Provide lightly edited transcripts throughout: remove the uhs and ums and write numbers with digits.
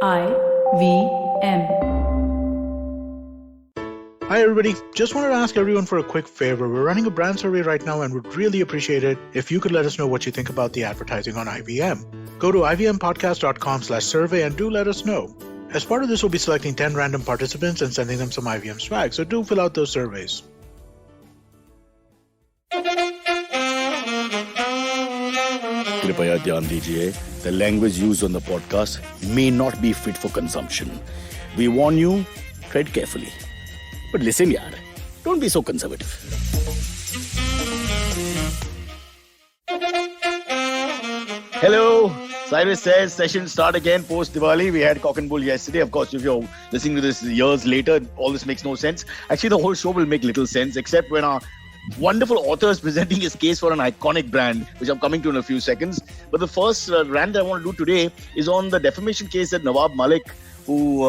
IVM. Hi everybody, just wanted to ask everyone for a quick favor. We're running a brand survey right now and would really appreciate it if you could let us know what you think about the advertising on IVM. Go to ivmpodcast.com/survey and do let us know. As part of this, we'll be selecting 10 random participants and sending them some IVM swag, so do fill out those surveys. कृपया ध्यान दीजिए, the language used on the podcast may not be fit for consumption. We warn you, tread carefully. But listen, yaar, don't be so conservative. Hello, Cyrus says session start again post Diwali. We had Cock and Bull yesterday. Of course, if you're listening to this years later, all this makes no sense. Actually, the whole show will make little sense, except when our wonderful author is presenting his case for an iconic brand, which I'm coming to in a few seconds. But the first rant that I want to do today is on the defamation case that Nawab Malik, who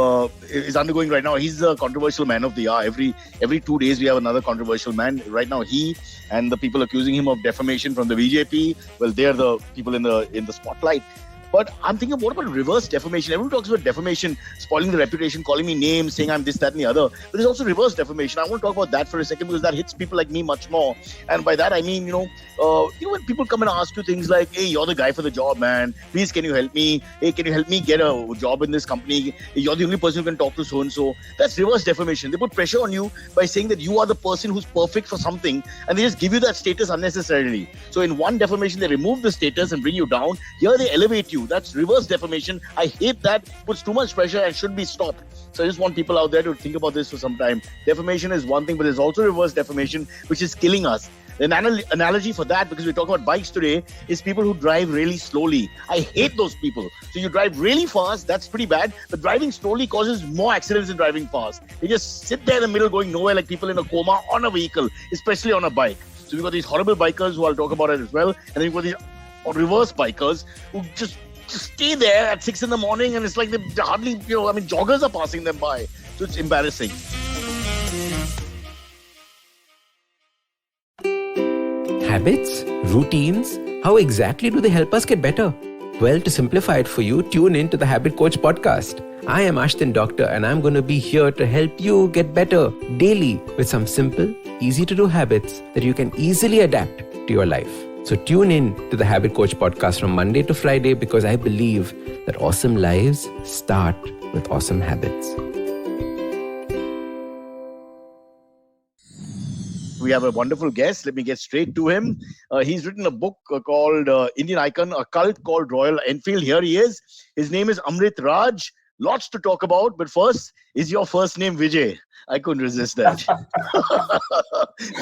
is undergoing right now. He's the controversial man of the hour. Every 2 days we have another controversial man. Right now he and the people accusing him of defamation from the BJP, well, they're the people in the spotlight. But I'm thinking, what about reverse defamation? Everyone talks about defamation, spoiling the reputation, calling me names, saying I'm this, that, and the other. But there's also reverse defamation. I want to talk about that for a second because that hits people like me much more. And by that I mean, when people come and ask you things like, "Hey, you're the guy for the job, man. Please, can you help me? Hey, can you help me get a job in this company? You're the only person who can talk to so and so." That's reverse defamation. They put pressure on you by saying that you are the person who's perfect for something, and they just give you that status unnecessarily. So in one defamation, they remove the status and bring you down. Here they elevate you. That's reverse defamation. I hate that. Puts too much pressure and should be stopped. So I just want people out there to think about this for some time. Defamation is one thing, but there's also reverse defamation, which is killing us. The analogy for that, because we're talking about bikes today, is people who drive really slowly. I hate those people. So you drive really fast, that's pretty bad. But driving slowly causes more accidents than driving fast. They just sit there in the middle going nowhere like people in a coma on a vehicle, especially on a bike. So we've got these horrible bikers who I'll talk about it as well. And then we've got these reverse bikers who just stay there at 6 a.m. and it's like they hardly, joggers are passing them by. So it's embarrassing. Habits? Routines? How exactly do they help us get better? Well, to simplify it for you, tune in to the Habit Coach podcast. I am Ashdin Doctor and I'm going to be here to help you get better daily with some simple, easy to do habits that you can easily adapt to your life. So tune in to the Habit Coach podcast from Monday to Friday because I believe that awesome lives start with awesome habits. We have a wonderful guest. Let me get straight to him. He's written a book called Indian Icon, a cult called Royal Enfield. Here he is. His name is Amrit Raj. Lots to talk about. But first, is your first name Vijay? I couldn't resist that.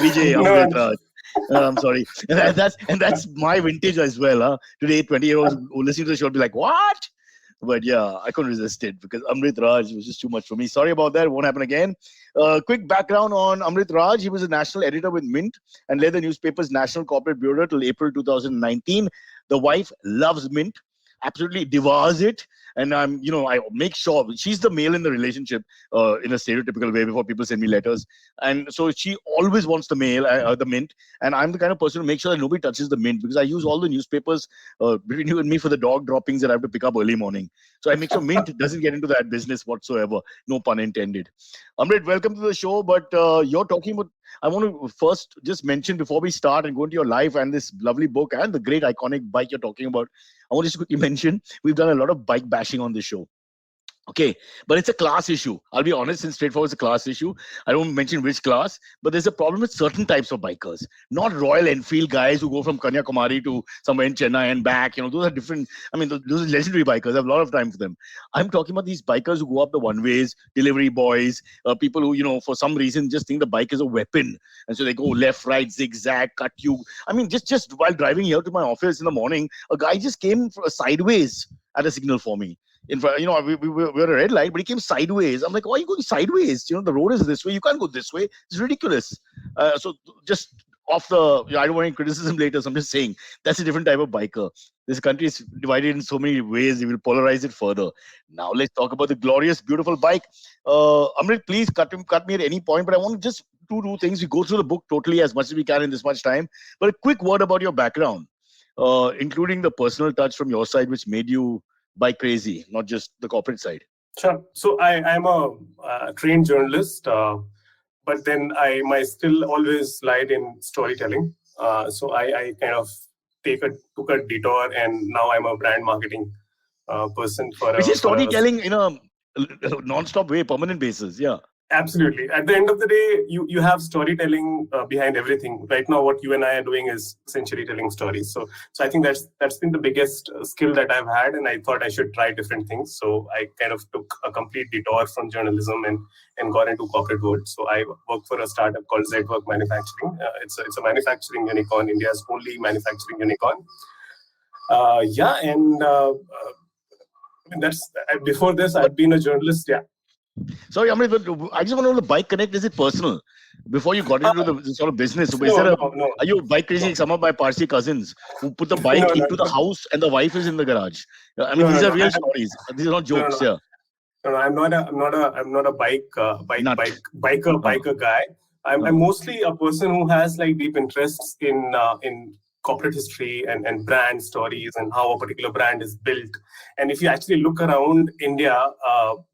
Vijay Amrit Raj. I'm sorry. And that's my vintage as well. Huh? Today, 20-year-olds who listen to the show will be like, what? But yeah, I couldn't resist it because Amrit Raj was just too much for me. Sorry about that. It won't happen again. Quick background on Amrit Raj. He was a national editor with Mint and led the newspaper's National Corporate Bureau till April 2019. The wife loves Mint, absolutely devours it. And I make sure she's the male in the relationship in a stereotypical way before people send me letters. And so she always wants the the Mint. And I'm the kind of person to make sure that nobody touches the Mint because I use all the newspapers between you and me for the dog droppings that I have to pick up early morning. So I make sure Mint doesn't get into that business whatsoever. No pun intended. Amrit, welcome to the show. But you're talking about, I want to first just mention before we start and go into your life and this lovely book and the great iconic bike you're talking about. I want to just quickly mention, we've done a lot of bike bashing on this show. Okay, but it's a class issue. I'll be honest and straightforward, it's a class issue. I don't mention which class, but there's a problem with certain types of bikers. Not Royal Enfield guys who go from Kanyakumari to somewhere in Chennai and back. Those are different. Those are legendary bikers. I have a lot of time for them. I'm talking about these bikers who go up the one-ways, delivery boys, people who, for some reason just think the bike is a weapon. And so they go left, right, zigzag, cut you. Just while driving here to my office in the morning, a guy just came sideways at a signal for me. In front, we were at a red light, but he came sideways. I'm like, why are you going sideways? The road is this way. You can't go this way. It's ridiculous. So just off the, I don't want any criticism later. So I'm just saying that's a different type of biker. This country is divided in so many ways. We will polarize it further. Now let's talk about the glorious, beautiful bike. Amrit, please cut me at any point. But I want to just two things. We go through the book totally as much as we can in this much time. But a quick word about your background, including the personal touch from your side, which made you bike crazy, not just the corporate side? Sure. So I'm a trained journalist, but then my skill always lied in storytelling. So I kind of took a detour, and now I'm a brand marketing person Which is storytelling in a non-stop way, permanent basis. Yeah. Absolutely. At the end of the day, you have storytelling behind everything. Right now, what you and I are doing is essentially telling stories. So I think that's been the biggest skill that I've had, and I thought I should try different things. So I kind of took a complete detour from journalism and got into corporate world. So I work for a startup called ZWork Manufacturing. It's a manufacturing unicorn, India's only manufacturing unicorn. That's before this, I've been a journalist. Yeah. Sorry, Amrit, but I just want to know the Bike Connect, is it personal? Before you got into the sort of business, No. Are you bike crazy like some of my Parsi cousins who put the bike into the house and the wife is in the garage? I mean, these are real stories. These are not jokes. Yeah. No, I'm not a biker guy. I'm mostly a person who has like deep interests in corporate history and brand stories and how a particular brand is built. And if you actually look around India,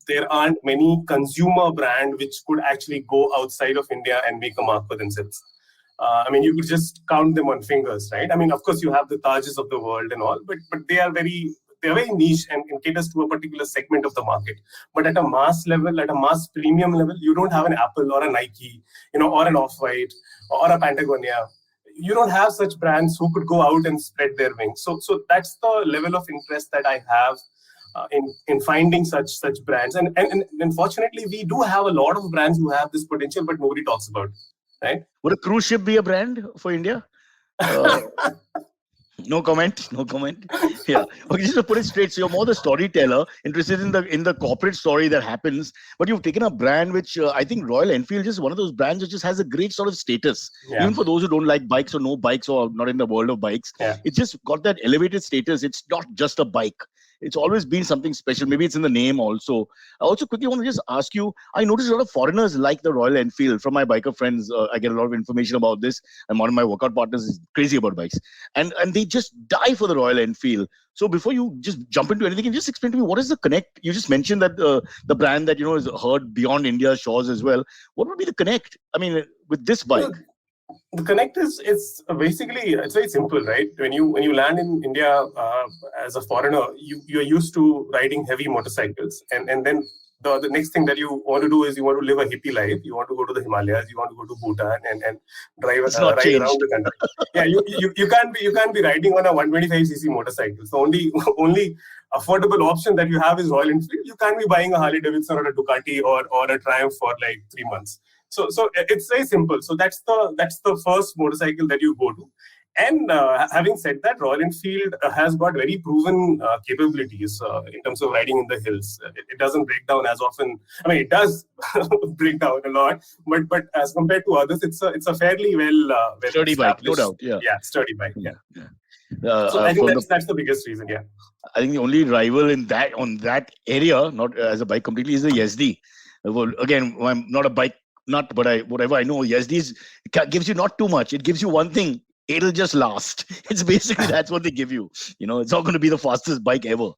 there aren't many consumer brand which could actually go outside of India and make a mark for themselves. I mean, you could just count them on fingers, right? I mean, of course, you have the Tajes of the world and all, but they are very niche and caters to a particular segment of the market. But at a mass level, at a mass premium level, you don't have an Apple or a Nike, or an Off-White or a Patagonia. You don't have such brands who could go out and spread their wings. So that's the level of interest that I have in finding such brands. And unfortunately, we do have a lot of brands who have this potential, but nobody talks about it, right? Would a cruise ship be a brand for India? No comment. Yeah. Okay, just to put it straight, so you're more the storyteller, interested in the corporate story that happens, but you've taken a brand which I think Royal Enfield is one of those brands which just has a great sort of status. Yeah. Even for those who don't like bikes or no bikes or not in the world of bikes, it's just got that elevated status. It's not just a bike. It's always been something special. Maybe it's in the name also. I also quickly want to just ask you, I noticed a lot of foreigners like the Royal Enfield. From my biker friends, I get a lot of information about this. And one of my workout partners is crazy about bikes. And they just die for the Royal Enfield. So before you just jump into anything, can you just explain to me, what is the connect? You just mentioned that the brand that, is heard beyond India's shores as well. What would be the connect? I mean, with this bike? The connect is basically, it's very simple, right? When you land in India as a foreigner, you're used to riding heavy motorcycles, and then the next thing that you want to do is you want to live a hippie life. You want to go to the Himalayas. You want to go to Bhutan and ride around the country. Yeah, you can't be riding on a 125cc motorcycle. So only affordable option that you have is Royal Enfield. You can't be buying a Harley Davidson or a Ducati or a Triumph for like 3 months. So it's very simple. So that's the first motorcycle that you go to. And having said that, Royal Enfield has got very proven capabilities in terms of riding in the hills. It doesn't break down as often. I mean, it does break down a lot, but as compared to others, it's a fairly well sturdy bike, no doubt. Yeah, sturdy bike. Yeah. So I think that's the biggest reason. Yeah. I think the only rival on that area, not as a bike completely, is the Yazdi. Well, again, I'm not a bike nut, but whatever I know, Yazdi gives you not too much. It gives you one thing. It'll just last. It's basically that's what they give you. It's not going to be the fastest bike ever.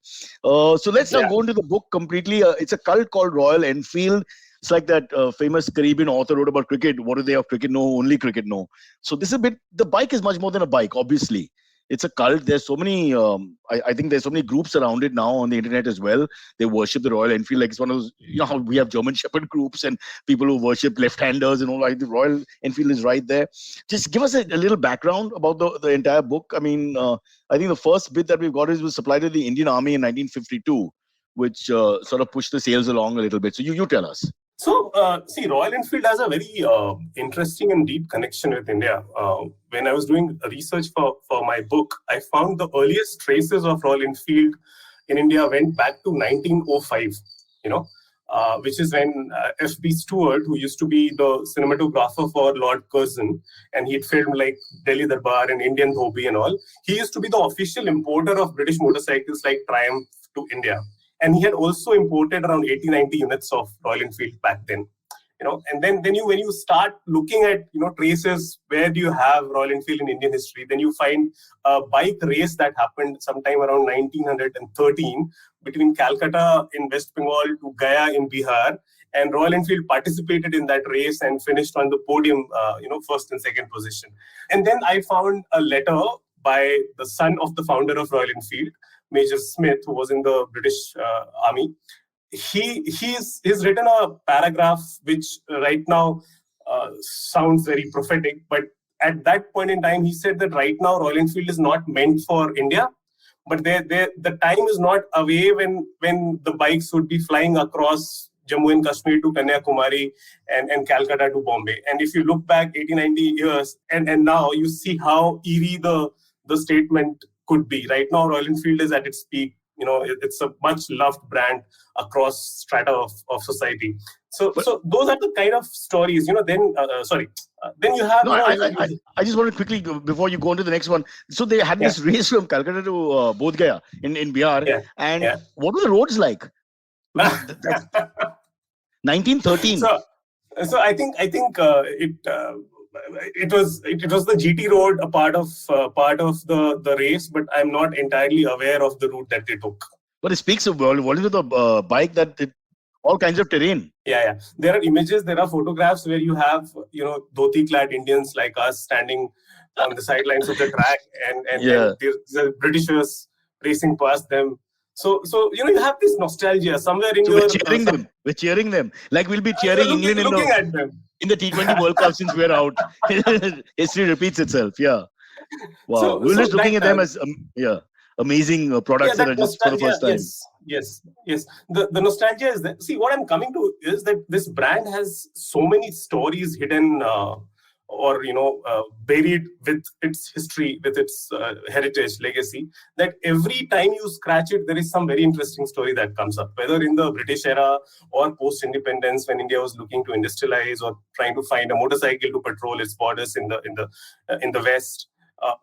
So let's now go into the book completely. It's a cult called Royal Enfield. It's like that famous Caribbean author wrote about cricket. What do they of cricket know? Only cricket know. So this is the bike is much more than a bike, obviously. It's a cult. There's so many, I think there's so many groups around it now on the internet as well. They worship the Royal Enfield. Like it's one of those, how we have German Shepherd groups and people who worship left-handers and all. Like the Royal Enfield is right there. Just give us a little background about the entire book. I mean, I think the first bit that we've got was supplied to the Indian Army in 1952, which sort of pushed the sales along a little bit. So you tell us. So, Royal Enfield has a very interesting and deep connection with India. When I was doing research for my book, I found the earliest traces of Royal Enfield in India went back to 1905, which is when F.B. Stewart, who used to be the cinematographer for Lord Curzon, and he'd filmed like Delhi Darbar and Indian Dhobi and all, he used to be the official importer of British motorcycles like Triumph to India. And he had also imported around 80-90 units of Royal Enfield back then. And then when you start looking at traces, where do you have Royal Enfield in Indian history? Then you find a bike race that happened sometime around 1913, between Calcutta in West Bengal to Gaya in Bihar. And Royal Enfield participated in that race and finished on the podium, first and second position. And then I found a letter by the son of the founder of Royal Enfield, Major Smith, who was in the British Army. He's written a paragraph which right now sounds very prophetic, but at that point in time, he said that right now Royal Enfield is not meant for India, but the time is not away when the bikes would be flying across Jammu and Kashmir to Kanyakumari and Calcutta to Bombay. And if you look back 80, 90 years and now, you see how eerie the statement could be. Right now, Royal Enfield is at its peak. It's a much loved brand across strata of society. So those are the kind of stories, then you have... No, I just want to quickly, before you go on to the next one. So they had this race from Calcutta to Bodh Gaya in Bihar. Yeah. And what were the roads like? 1913. So I think it was the GT road, a part of the race, but I'm not entirely aware of the route that they took. But it speaks of volume of the bike that all kinds of terrain. Yeah. There are images, there are photographs where you have dhoti-clad Indians like us standing on the sidelines of the track, and the Britishers racing past them. So you have this nostalgia somewhere in We're cheering them. Like we'll be cheering England in the T20 World Cup since we're out. History repeats itself. Yeah. Wow. We're just looking at them as amazing products that are just for the first time. Yes. The nostalgia is that. See, what I'm coming to is that this brand has so many stories hidden buried with its history, with its heritage, legacy, that every time you scratch it, there is some very interesting story that comes up, whether in the British era or post-independence, when India was looking to industrialize or trying to find a motorcycle to patrol its borders in the West.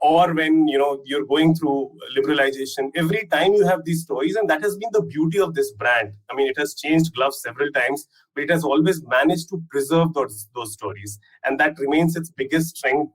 Or when you're going through liberalization, every time you have these stories, and that has been the beauty of this brand. I mean, it has changed gloves several times, but it has always managed to preserve those stories, and that remains its biggest strength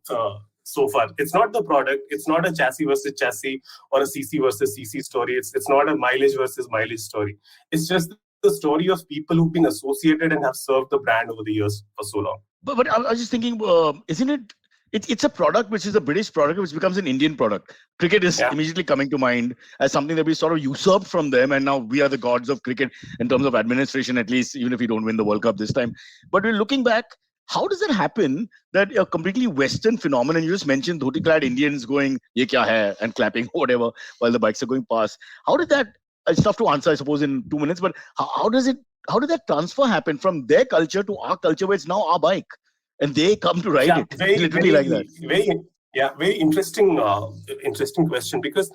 so far. It's not the product, it's not a chassis versus chassis or a CC versus CC story. It's not a mileage versus mileage story. It's just the story of people who've been associated and have served the brand over the years for so long. But I was just thinking, isn't it? It's a product which is a British product which becomes an Indian product. Cricket is immediately coming to mind as something that we sort of usurped from them, and now we are the gods of cricket in terms of administration, at least, even if we don't win the World Cup this time. But we're looking back, how does it happen that a completely Western phenomenon, you just mentioned dhoti-clad Indians going, "Ye kya hai?" and clapping or whatever while the bikes are going past. How did that, it's tough to answer, I suppose, in 2 minutes, but how did that transfer happen from their culture to our culture where it's now our bike? And they come to ride it. Literally like that. Very interesting question, because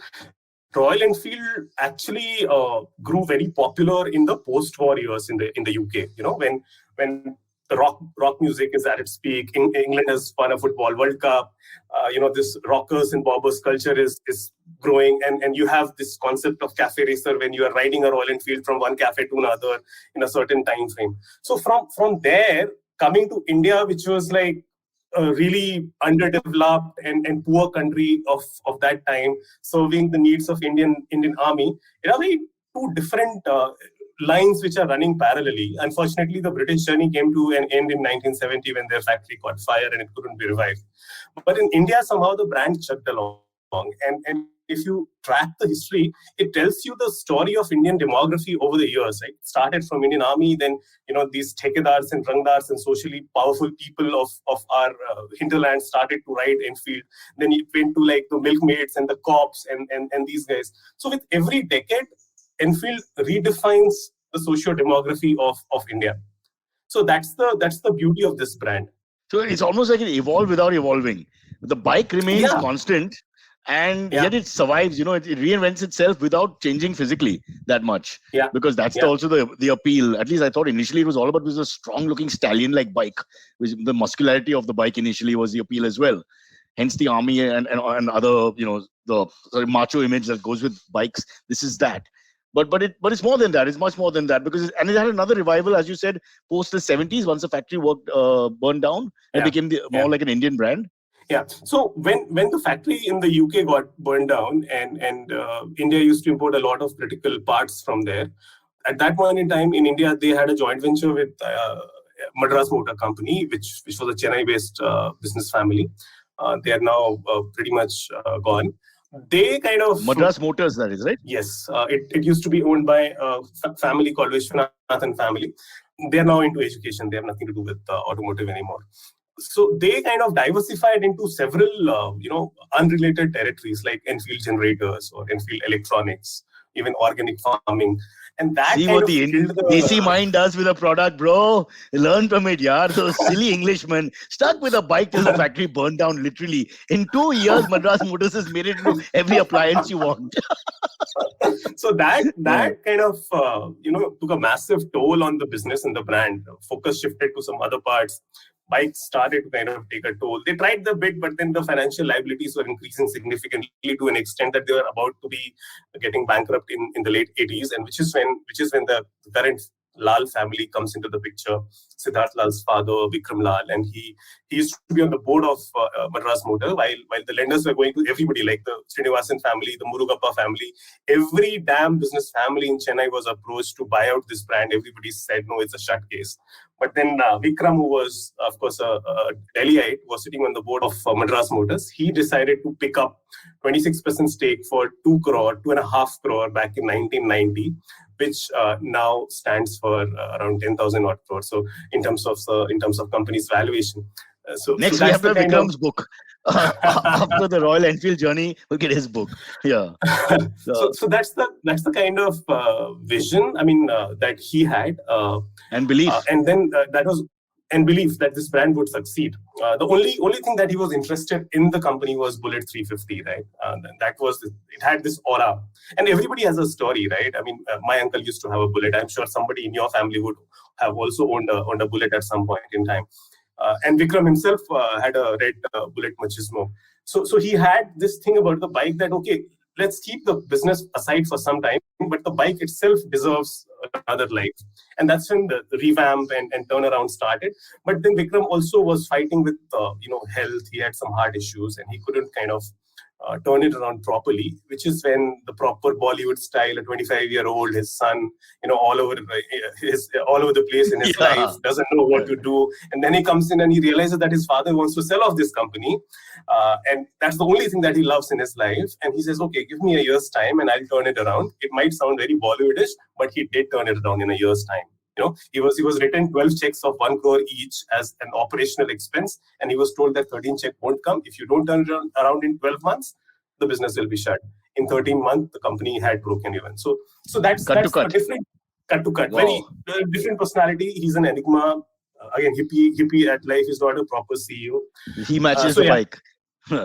Royal Enfield actually grew very popular in the post-war years in the UK. When the rock music is at its peak, England has won a football World Cup. This rockers and bobbers culture is growing, and you have this concept of cafe racer when you are riding a Royal Enfield from one cafe to another in a certain time frame. So from there, coming to India, which was like a really underdeveloped and poor country of that time, serving the needs of Indian Army, there are two different lines which are running parallelly. Unfortunately, the British journey came to an end in 1970 when their factory caught fire and it couldn't be revived. But in India, somehow the brand chugged along. And if you track the history, it tells you the story of Indian demography over the years. Right? It started from Indian Army, then these Thekadars and Rangdars and socially powerful people of our hinterland started to ride Enfield. Then it went to like the milkmaids and the cops and these guys. So with every decade, Enfield redefines the socio-demography of India. So that's the beauty of this brand. So it's almost like it evolved without evolving. The bike remains constant. And yet it survives, it reinvents itself without changing physically that much. Yeah. Because that's also the appeal. At least I thought initially it was all about, it was a strong looking stallion like bike. The muscularity of the bike initially was the appeal as well. Hence the army and other, the macho image that goes with bikes. This is that. But it's more than that. It's much more than that, because it had another revival, as you said, post the 70s, once the factory burned down and became more like an Indian brand. Yeah. So when the factory in the UK got burned down and India used to import a lot of critical parts from there, at that point in time in India, they had a joint venture with Madras Motor Company, which was a Chennai-based business family. They are now pretty much gone. They kind of Madras Motors, that is, right? Yes, it used to be owned by a family called Vishwanathan family. They are now into education. They have nothing to do with automotive anymore. So they kind of diversified into several, unrelated territories like Enfield generators or Enfield electronics, even organic farming. And that See kind what of the killed the... DC mind does with a product, bro. Learn from it, yaar. Those silly Englishmen stuck with a bike till the factory burned down, literally. In 2 years, Madras Motors has made it into every appliance you want. So that kind of took a massive toll on the business and the brand. Focus shifted to some other parts. Bikes started to kind of take a toll. They tried the bit, but then the financial liabilities were increasing significantly to an extent that they were about to be getting bankrupt in the late 80s, and which is when the current Lal family comes into the picture. Siddharth Lal's father, Vikram Lal, and he used to be on the board of Madras Motor, while the lenders were going to everybody, like the Srinivasan family, the Murugappa family. Every damn business family in Chennai was approached to buy out this brand. Everybody said, no, it's a shut case. But then Vikram, who was, of course, a Delhiite, was sitting on the board of Madras Motors. He decided to pick up 26% stake for 2.5 crore back in 1990, which now stands for around 10,000 odd crores. So in terms of company's valuation. Next, we have the Vikram's book. After the Royal Enfield journey, we'll get his book. Yeah. So that's the kind of vision, that he had, and belief, and then that was and belief that this brand would succeed. The only thing that he was interested in the company was Bullet 350, right? It had this aura, and everybody has a story, right? My uncle used to have a Bullet. I'm sure somebody in your family would have also owned a Bullet at some point in time. And Vikram himself had a red Bullet Machismo. So he had this thing about the bike that, okay, let's keep the business aside for some time, but the bike itself deserves another life. And that's when the revamp and turnaround started. But then Vikram also was fighting with, health. He had some heart issues and he couldn't kind of turn it around properly, which is when the proper Bollywood style, a 25-year-old, his son, all over the place in his life, doesn't know what to do. And then he comes in and he realizes that his father wants to sell off this company. And that's the only thing that he loves in his life. And he says, okay, give me a year's time and I'll turn it around. It might sound very Bollywoodish, but he did turn it around in a year's time. He was written 12 checks of 1 crore each as an operational expense, and he was told that 13 check won't come. If you don't turn it around in 12 months, the business will be shut. In 13 months, the company had broken even. So that's a different cut to cut. Wow. Very different personality. He's an enigma. Again, hippie at life. He's not a proper CEO. He matches the bike.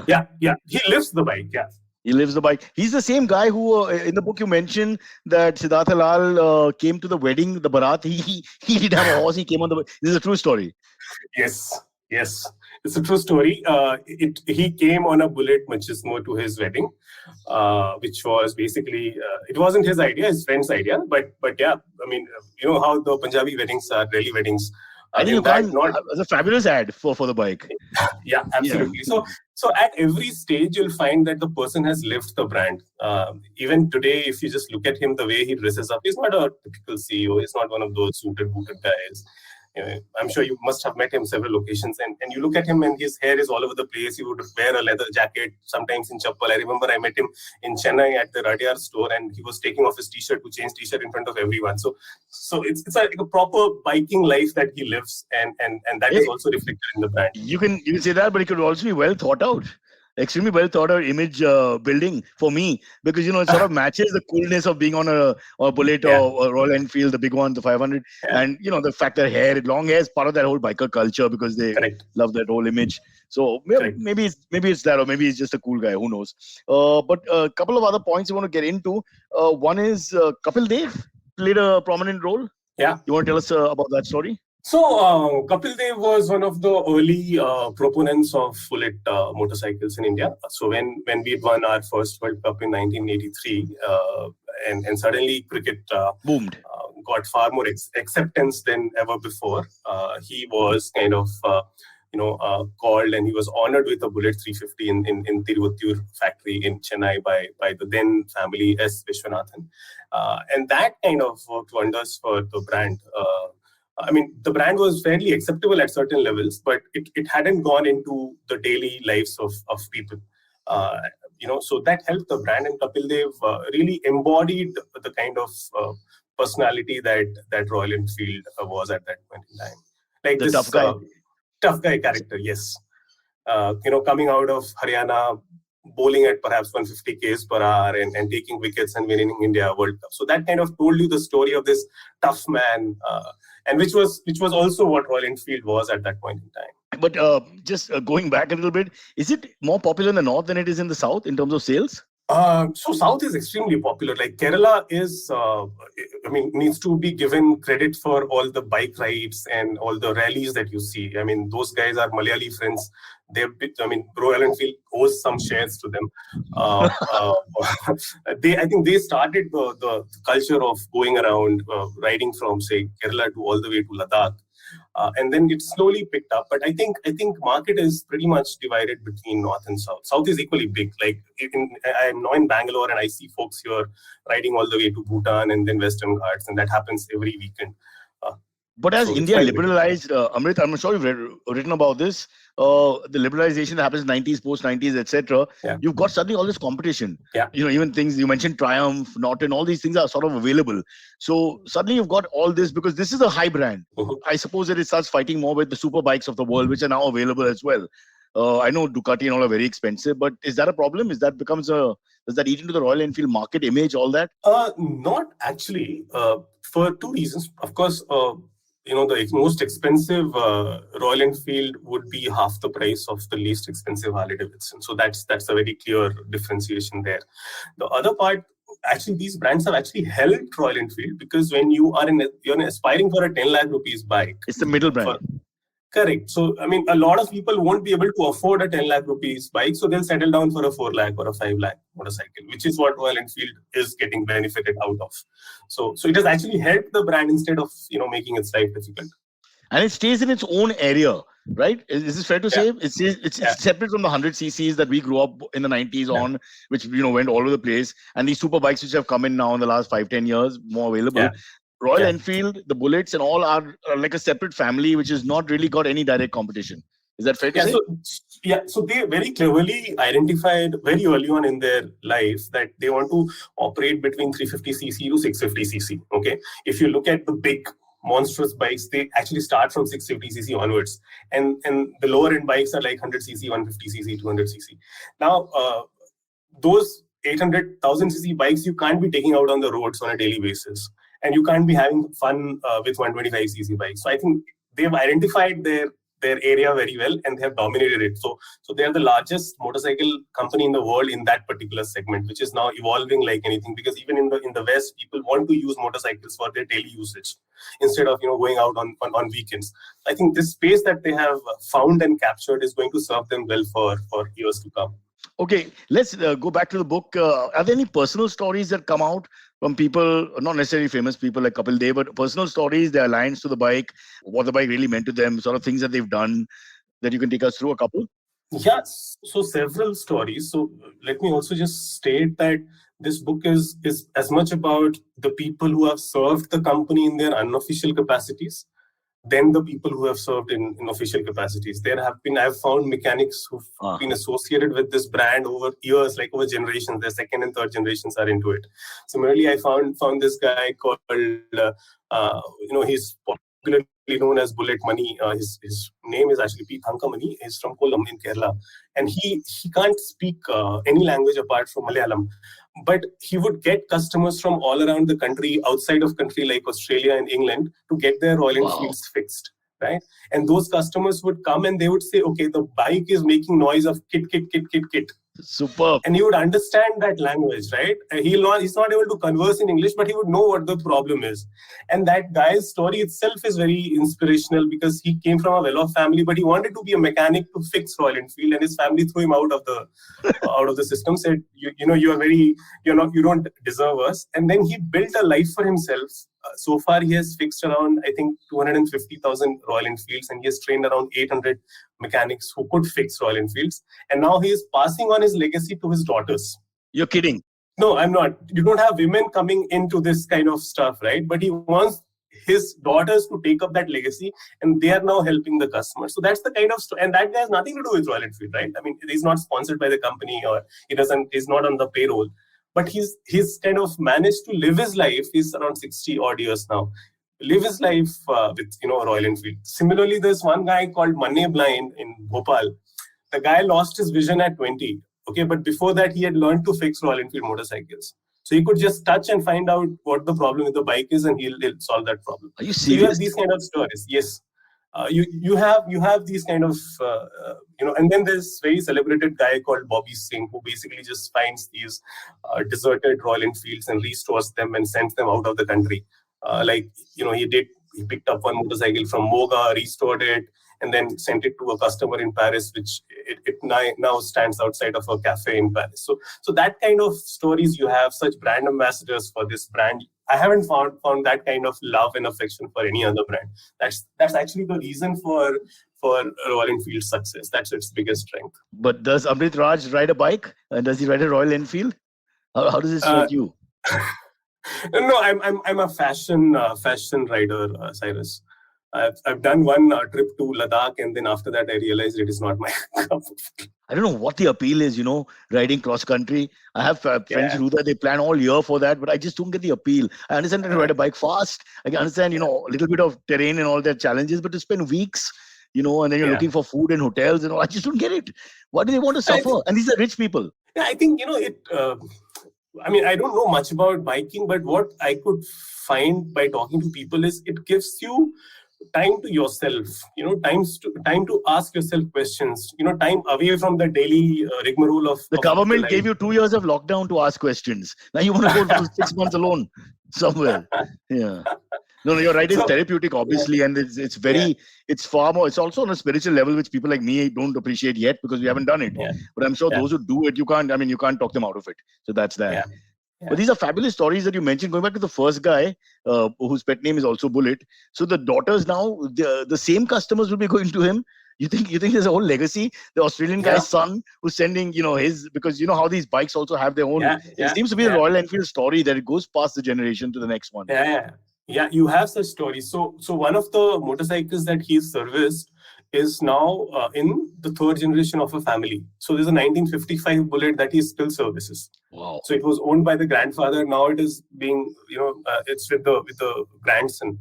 Yeah. He lifts the bike. Yeah. He lives the bike. He's the same guy who, in the book you mentioned that Siddhartha Lal came to the wedding, the Bharat. He did have a horse. He came on the. This is a true story. Yes, it's a true story. He came on a Bullet Machismo to his wedding, which was basically it wasn't his idea, his friend's idea. But yeah, how the Punjabi weddings are, Delhi weddings. I think it's a fabulous ad for the bike. Yeah, absolutely. Yeah. So at every stage, you'll find that the person has lived the brand. Even today, if you just look at him, the way he dresses up, he's not a typical CEO. He's not one of those suited, booted guys. I'm sure you must have met him several occasions, and you look at him and his hair is all over the place. He would wear a leather jacket, sometimes in chappal. I remember I met him in Chennai at the Radiyar store, and he was taking off his t-shirt to change t-shirt in front of everyone. So it's like a proper biking life that he lives, and that is also reflected in the brand. You can say that, but it could also be well thought out. Extremely well thought out image building for me, because it sort of matches the coolness of being on a Bullet or a Royal Enfield, the big one, the 500, and the fact that long hair is part of that whole biker culture because they love that whole image. So maybe it's that, or maybe he's just a cool guy. Who knows? But a couple of other points you want to get into. One is Kapil Dev played a prominent role. Yeah, you want to tell us about that story? So, Kapil Dev was one of the early proponents of Bullet motorcycles in India. So, when we won our first World Cup in 1983, and suddenly cricket boomed, got far more acceptance than ever before. He was kind of, called, and he was honored with a Bullet 350 in Tiruvuttur factory in Chennai by the then family S. Vishwanathan. And that kind of worked wonders for the brand. The brand was fairly acceptable at certain levels, but it hadn't gone into the daily lives of people. So that helped the brand, and Kapil Dev really embodied the kind of personality that Royal Enfield was at that point in time. Like the this tough guy character, yes. Coming out of Haryana, bowling at perhaps 150 k's per hour and taking wickets and winning India World Cup. So that kind of told you the story of this tough man, and which was also what Royal Enfield was at that point in time. But just going back a little bit, is it more popular in the north than it is in the south in terms of sales? So South is extremely popular. Like Kerala is, needs to be given credit for all the bike rides and all the rallies that you see. Those guys are Malayali friends. Royal Enfield owes some shares to them. I think they started the culture of going around riding from, say, Kerala to all the way to Ladakh. And then it slowly picked up. But I think market is pretty much divided between North and South. South is equally big. Like I am now in Bangalore, and I see folks here riding all the way to Bhutan and then Western Ghats, and that happens every weekend. But as India liberalized, Amrit, I'm sure you've written about this, the liberalization that happens in 90s, post-90s, etc. Yeah. You've got suddenly all this competition. Yeah. Even things, you mentioned Triumph, Norton, all these things are sort of available. So suddenly you've got all this because this is a high brand. Mm-hmm. I suppose that it starts fighting more with the super bikes of the world, which are now available as well. I know Ducati and all are very expensive, but is that a problem? Does that eat into the Royal Enfield market image, all that? Not actually, for two reasons. Of course, the most expensive Royal Enfield would be half the price of the least expensive Harley Davidson. So that's a very clear differentiation there. The other part, actually, these brands have actually helped Royal Enfield, because when you're aspiring for a 10 lakh rupees bike, it's the middle brand. Correct. So, a lot of people won't be able to afford a 10 lakh rupees bike, so they'll settle down for a 4 lakh or a 5 lakh motorcycle, which is what Royal Enfield is getting benefited out of. So it has actually helped the brand instead of, making its life difficult. And it stays in its own area, right? Is this fair to say? It's separate from the 100 cc's that we grew up in the 90s on, which, went all over the place. And these super bikes which have come in now in the last 5-10 years, more available. Yeah. Royal Enfield, the Bullets and all are like a separate family, which has not really got any direct competition. Is that fair to say? So they very cleverly identified very early on in their life that they want to operate between 350cc to 650cc. Okay. If you look at the big monstrous bikes, they actually start from 650cc onwards. And the lower end bikes are like 100cc, 150cc, 200cc. Now, those 800,000cc bikes, you can't be taking out on the roads on a daily basis. And you can't be having fun with 125cc bikes. So I think they've identified their area very well, and they have dominated it. So they are the largest motorcycle company in the world in that particular segment, which is now evolving like anything. Because even in the West, people want to use motorcycles for their daily usage instead of going out on weekends. I think this space that they have found and captured is going to serve them well for years to come. Okay, let's go back to the book. Are there any personal stories that come out from people, not necessarily famous people like Kapil Dev, but personal stories, their alliance to the bike, what the bike really meant to them, sort of things that they've done that you can take us through a couple? Yes, so several stories. So let me also just state that this book is as much about the people who have served the company in their unofficial capacities than the people who have served in official capacities. I've found mechanics who've been associated with this brand over years, like over generations. Their second and third generations are into it. Similarly, I found this guy called, he's popularly known as Bullet Money. His name is actually P. Thankamani. He's from Kollam in Kerala. And he can't speak any language apart from Malayalam. But he would get customers from all around the country, outside of country like Australia and England, to get their Royal Enfields fixed, right? And those customers would come and they would say, okay, the bike is making noise of kit. Superb. And he would understand that language, right? He's not able to converse in English, but he would know what the problem is. And that guy's story itself is very inspirational, because he came from a well-off family, but he wanted to be a mechanic to fix Royal Enfield, and his family threw him out of the system, said, you don't deserve us. And then he built a life for himself so far he has fixed around, I think, 250,000 Royal Enfields, and he has trained around 800 mechanics who could fix Royal Enfields. And now he is passing on his legacy to his daughters. You're kidding. No, I'm not. You don't have women coming into this kind of stuff, right? But he wants his daughters to take up that legacy, and they are now helping the customer. So that's the kind of and that guy has nothing to do with Royal Enfield, right? I mean, he's not sponsored by the company, or he's not on the payroll, but he's kind of managed to live his life. He's around 60 odd years now. Live his life with Royal Enfield. Similarly, there's one guy called Manne Blind in Bhopal. The guy lost his vision at 20. Okay, but before that, he had learned to fix Royal Enfield motorcycles. So he could just touch and find out what the problem with the bike is, and he'll solve that problem. Are you So you serious? have these kind of stories. Yes, you have these kind of and then there's very celebrated guy called Bobby Singh, who basically just finds these deserted Royal Enfields and restores them and sends them out of the country. He picked up one motorcycle from Moga, restored it, and then sent it to a customer in Paris, which it now stands outside of a cafe in Paris. So that kind of stories, you have such brand ambassadors for this brand. I haven't found that kind of love and affection for any other brand. That's actually the reason for Royal Enfield's success. That's its biggest strength. But does Amrit Raj ride a bike? And does he ride a Royal Enfield? How does it strike you? No, I'm a fashion rider, Cyrus. I've done one trip to Ladakh, and then after that I realized it is not my cup of tea. I don't know what the appeal is, riding cross country. I have friends who do that. They plan all year for that, but I just don't get the appeal. I understand that to ride a bike fast. I can understand, a little bit of terrain and all that challenges, but to spend weeks, and then you're looking for food in hotels and all, I just don't get it. Why do they want to suffer? And these are rich people. Yeah, I think, I don't know much about biking, but what I could find by talking to people is it gives you time to yourself, time to ask yourself questions, time away from the daily rigmarole of the government gave you 2 years of lockdown to ask questions. Now you want to go for 6 months alone somewhere. Yeah. No, you're right. It's therapeutic, obviously, and it's very, it's far more. It's also on a spiritual level, which people like me don't appreciate yet because we haven't done it. Yeah. But I'm sure those who do it, you can't talk them out of it. So that's that. Yeah. Yeah. But these are fabulous stories that you mentioned. Going back to the first guy, whose pet name is also Bullet. So the daughters now, the same customers will be going to him. You think there's a whole legacy? The Australian guy's son who's sending, his, because how these bikes also have their own. It seems to be a Royal Enfield story that it goes past the generation to the next one. Yeah, you have such stories. So one of the motorcycles that he's serviced is now in the third generation of a family. So there's a 1955 Bullet that he still services. Wow. So it was owned by the grandfather. Now it is being, it's with the grandson.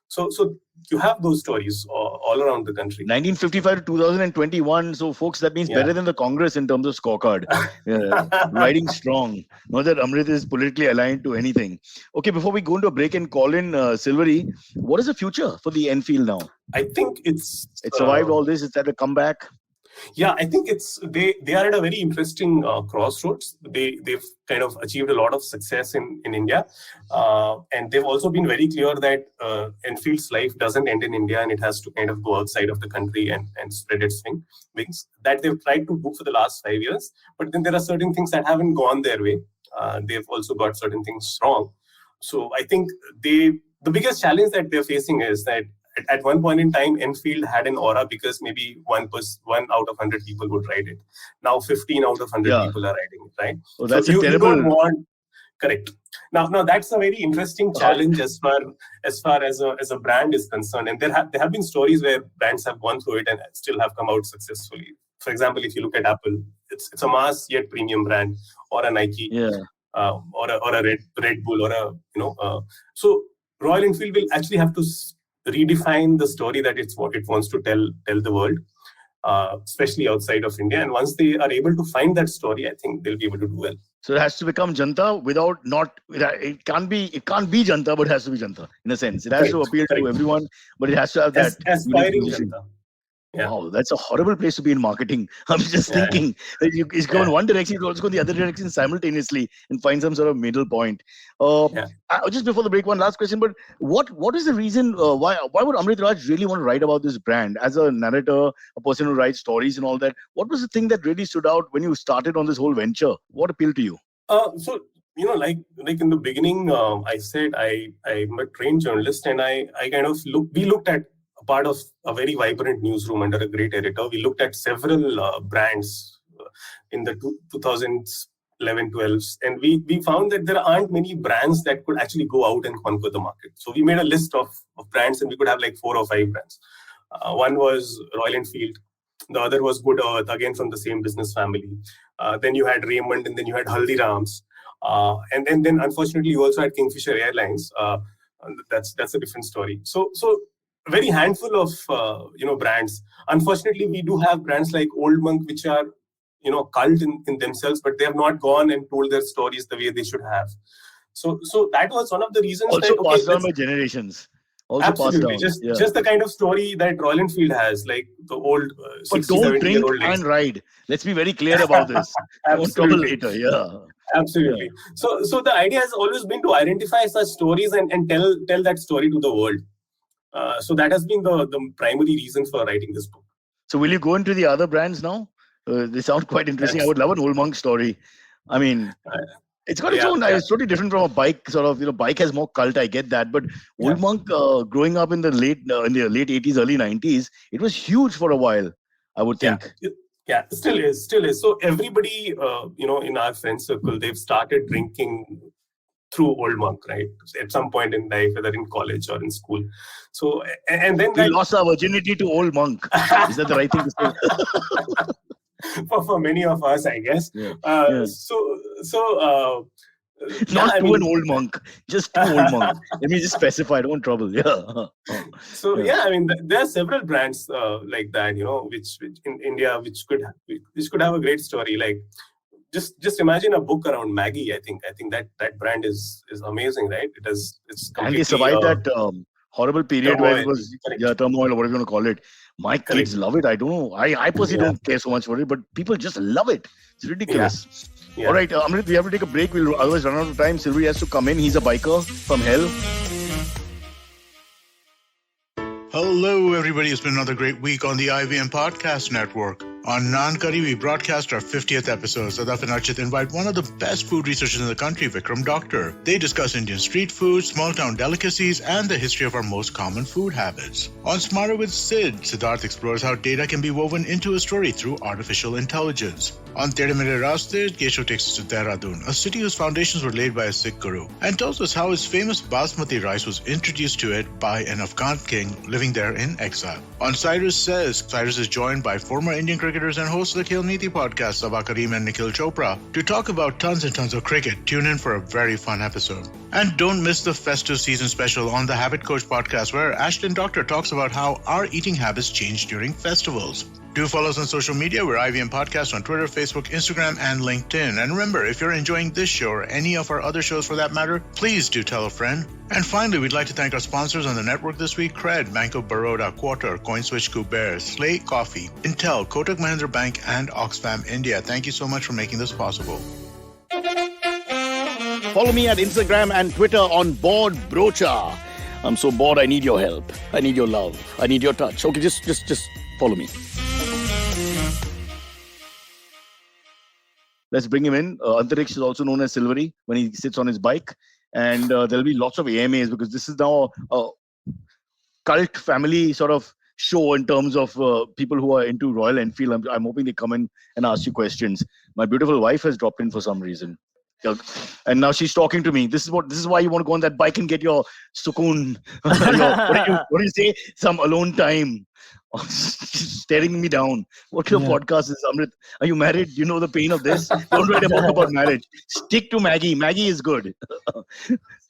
So you have those stories all around the country. 1955 to 2021. So, folks, that means better than the Congress in terms of scorecard. Riding strong. Not that Amrit is politically aligned to anything. Okay, before we go into a break and call in Silvery, what is the future for the Enfield now? I think it survived all this. It's at a comeback. Yeah, I think they are at a very interesting crossroads. They've kind of achieved a lot of success in India, and they've also been very clear that Enfield's life doesn't end in India, and it has to kind of go outside of the country and spread its wings. That they've tried to do for the last 5 years, but then there are certain things that haven't gone their way. They've also got certain things wrong. So I think the biggest challenge that they're facing is that at one point in time, Enfield had an aura because maybe one out of 100 people would ride it. Now 15 out of 100 people are riding it, right? Oh, that's so terrible. You don't want, correct. Now that's a very interesting challenge as far as a brand is concerned. And there have been stories where brands have gone through it and still have come out successfully. For example, if you look at Apple, it's a mass yet premium brand, or a Nike, or a Red Bull, or so Royal Enfield will actually have to redefine the story that it wants to tell the world, especially outside of India. And once they are able to find that story, I think they'll be able to do well. So it has to become Janta it can't be Janta, but it has to be Janta in a sense. It has to appeal to everyone, but it has to have that aspiring Janta. Yeah. Wow, that's a horrible place to be in marketing. I'm just thinking that it's going one direction, you also go in the other direction simultaneously and find some sort of middle point. Just before the break, one last question. But what is the reason why would Amrit Raj really want to write about this brand as a narrator, a person who writes stories and all that? What was the thing that really stood out when you started on this whole venture? What appealed to you? So like in the beginning, I said I'm a trained journalist, and I kind of we looked at a part of a very vibrant newsroom under a great editor. We looked at several brands in the 2011, 12, and we found that there aren't many brands that could actually go out and conquer the market. So we made a list of brands, and we could have like 4 or 5 brands. One was Royal Enfield. The other was Good Earth, again from the same business family. Then you had Raymond, and then you had Haldiram's. And then unfortunately you also had Kingfisher Airlines. That's a different story. So a very handful of brands. Unfortunately, we do have brands like Old Monk, which are cult in themselves, but they have not gone and told their stories the way they should have. So that was one of the reasons. Also passed down by generations. Also absolutely, just the kind of story that Royal Enfield has, like the old 60, but don't drink and ride. Let's be very clear about this. Don't trouble later. Yeah. Absolutely. Yeah. So the idea has always been to identify such stories and tell that story to the world. So that has been the primary reason for writing this book. So will you go into the other brands now? They sound quite interesting. I would love an Old Monk story. I mean, it's got its own. It's totally different from a bike. Sort of, bike has more cult. I get that, but Old Monk, growing up in the late 80s, early 90s, it was huge for a while. I would think. Yeah, still is. So everybody, in our friend circle, they've started drinking through Old Monk, right? At some point in life, whether in college or in school. So, and then we lost our virginity to Old Monk. Is that the right thing to say? For many of us, I guess. Yeah. Not an Old Monk, just to Old Monk. Let me just specify, don't trouble. Yeah. So there are several brands like that, which in India, which could have a great story. Like just imagine a book around Maggie. I think that brand is amazing, right? It's and they survived that horrible period where it was turmoil or whatever you want to call it. My kids love it. I don't know. I personally don't care so much for it, but people just love it. It's ridiculous. Yeah. All right, Amrit, we have to take a break. We'll otherwise run out of time. Silvery has to come in. He's a biker from hell. Hello, everybody. It's been another great week on the IVM Podcast Network. On Naan Curry, we broadcast our 50th episode. Sadaf and Archit invite one of the best food researchers in the country, Vikram Doctor. They discuss Indian street food, small-town delicacies, and the history of our most common food habits. On Smarter with Sid, Siddharth explores how data can be woven into a story through artificial intelligence. On Tere Mere Raste, Keshav takes us to Dehradun, a city whose foundations were laid by a Sikh guru, and tells us how his famous basmati rice was introduced to it by an Afghan king living there in exile. On Cyrus Says, Cyrus is joined by former Indian cricketers and hosts of the Khel Niti podcast, Sabah Kareem and Nikhil Chopra, to talk about tons and tons of cricket. Tune in for a very fun episode. And don't miss the festive season special on the Habit Coach podcast, where Ashton Doctor talks about how our eating habits change during festivals. Do follow us on social media. We're IVM Podcast on Twitter, Facebook, Instagram, and LinkedIn. And remember, if you're enjoying this show or any of our other shows for that matter, please do tell a friend. And finally, we'd like to thank our sponsors on the network this week: Cred, Bank of Baroda, Quarter, CoinSwitch, Kuber, Slate Coffee, Intel, Kotak Mahindra Bank, and Oxfam India. Thank you so much for making this possible. Follow me at Instagram and Twitter on Bored Brocha. I'm so bored, I need your help. I need your love. I need your touch. Okay, just follow me. Let's bring him in. Antariksh is also known as Silvery when he sits on his bike. And there'll be lots of AMAs because this is now a cult family sort of show in terms of people who are into Royal Enfield. I'm hoping they come in and ask you questions. My beautiful wife has dropped in for some reason. And now she's talking to me. This is why you want to go on that bike and get your sukoon. What do you say? Some alone time. She's staring me down. What your podcast is, Amrit? Are you married? You know the pain of this? Don't write a book about marriage. Stick to Maggie. Maggie is good.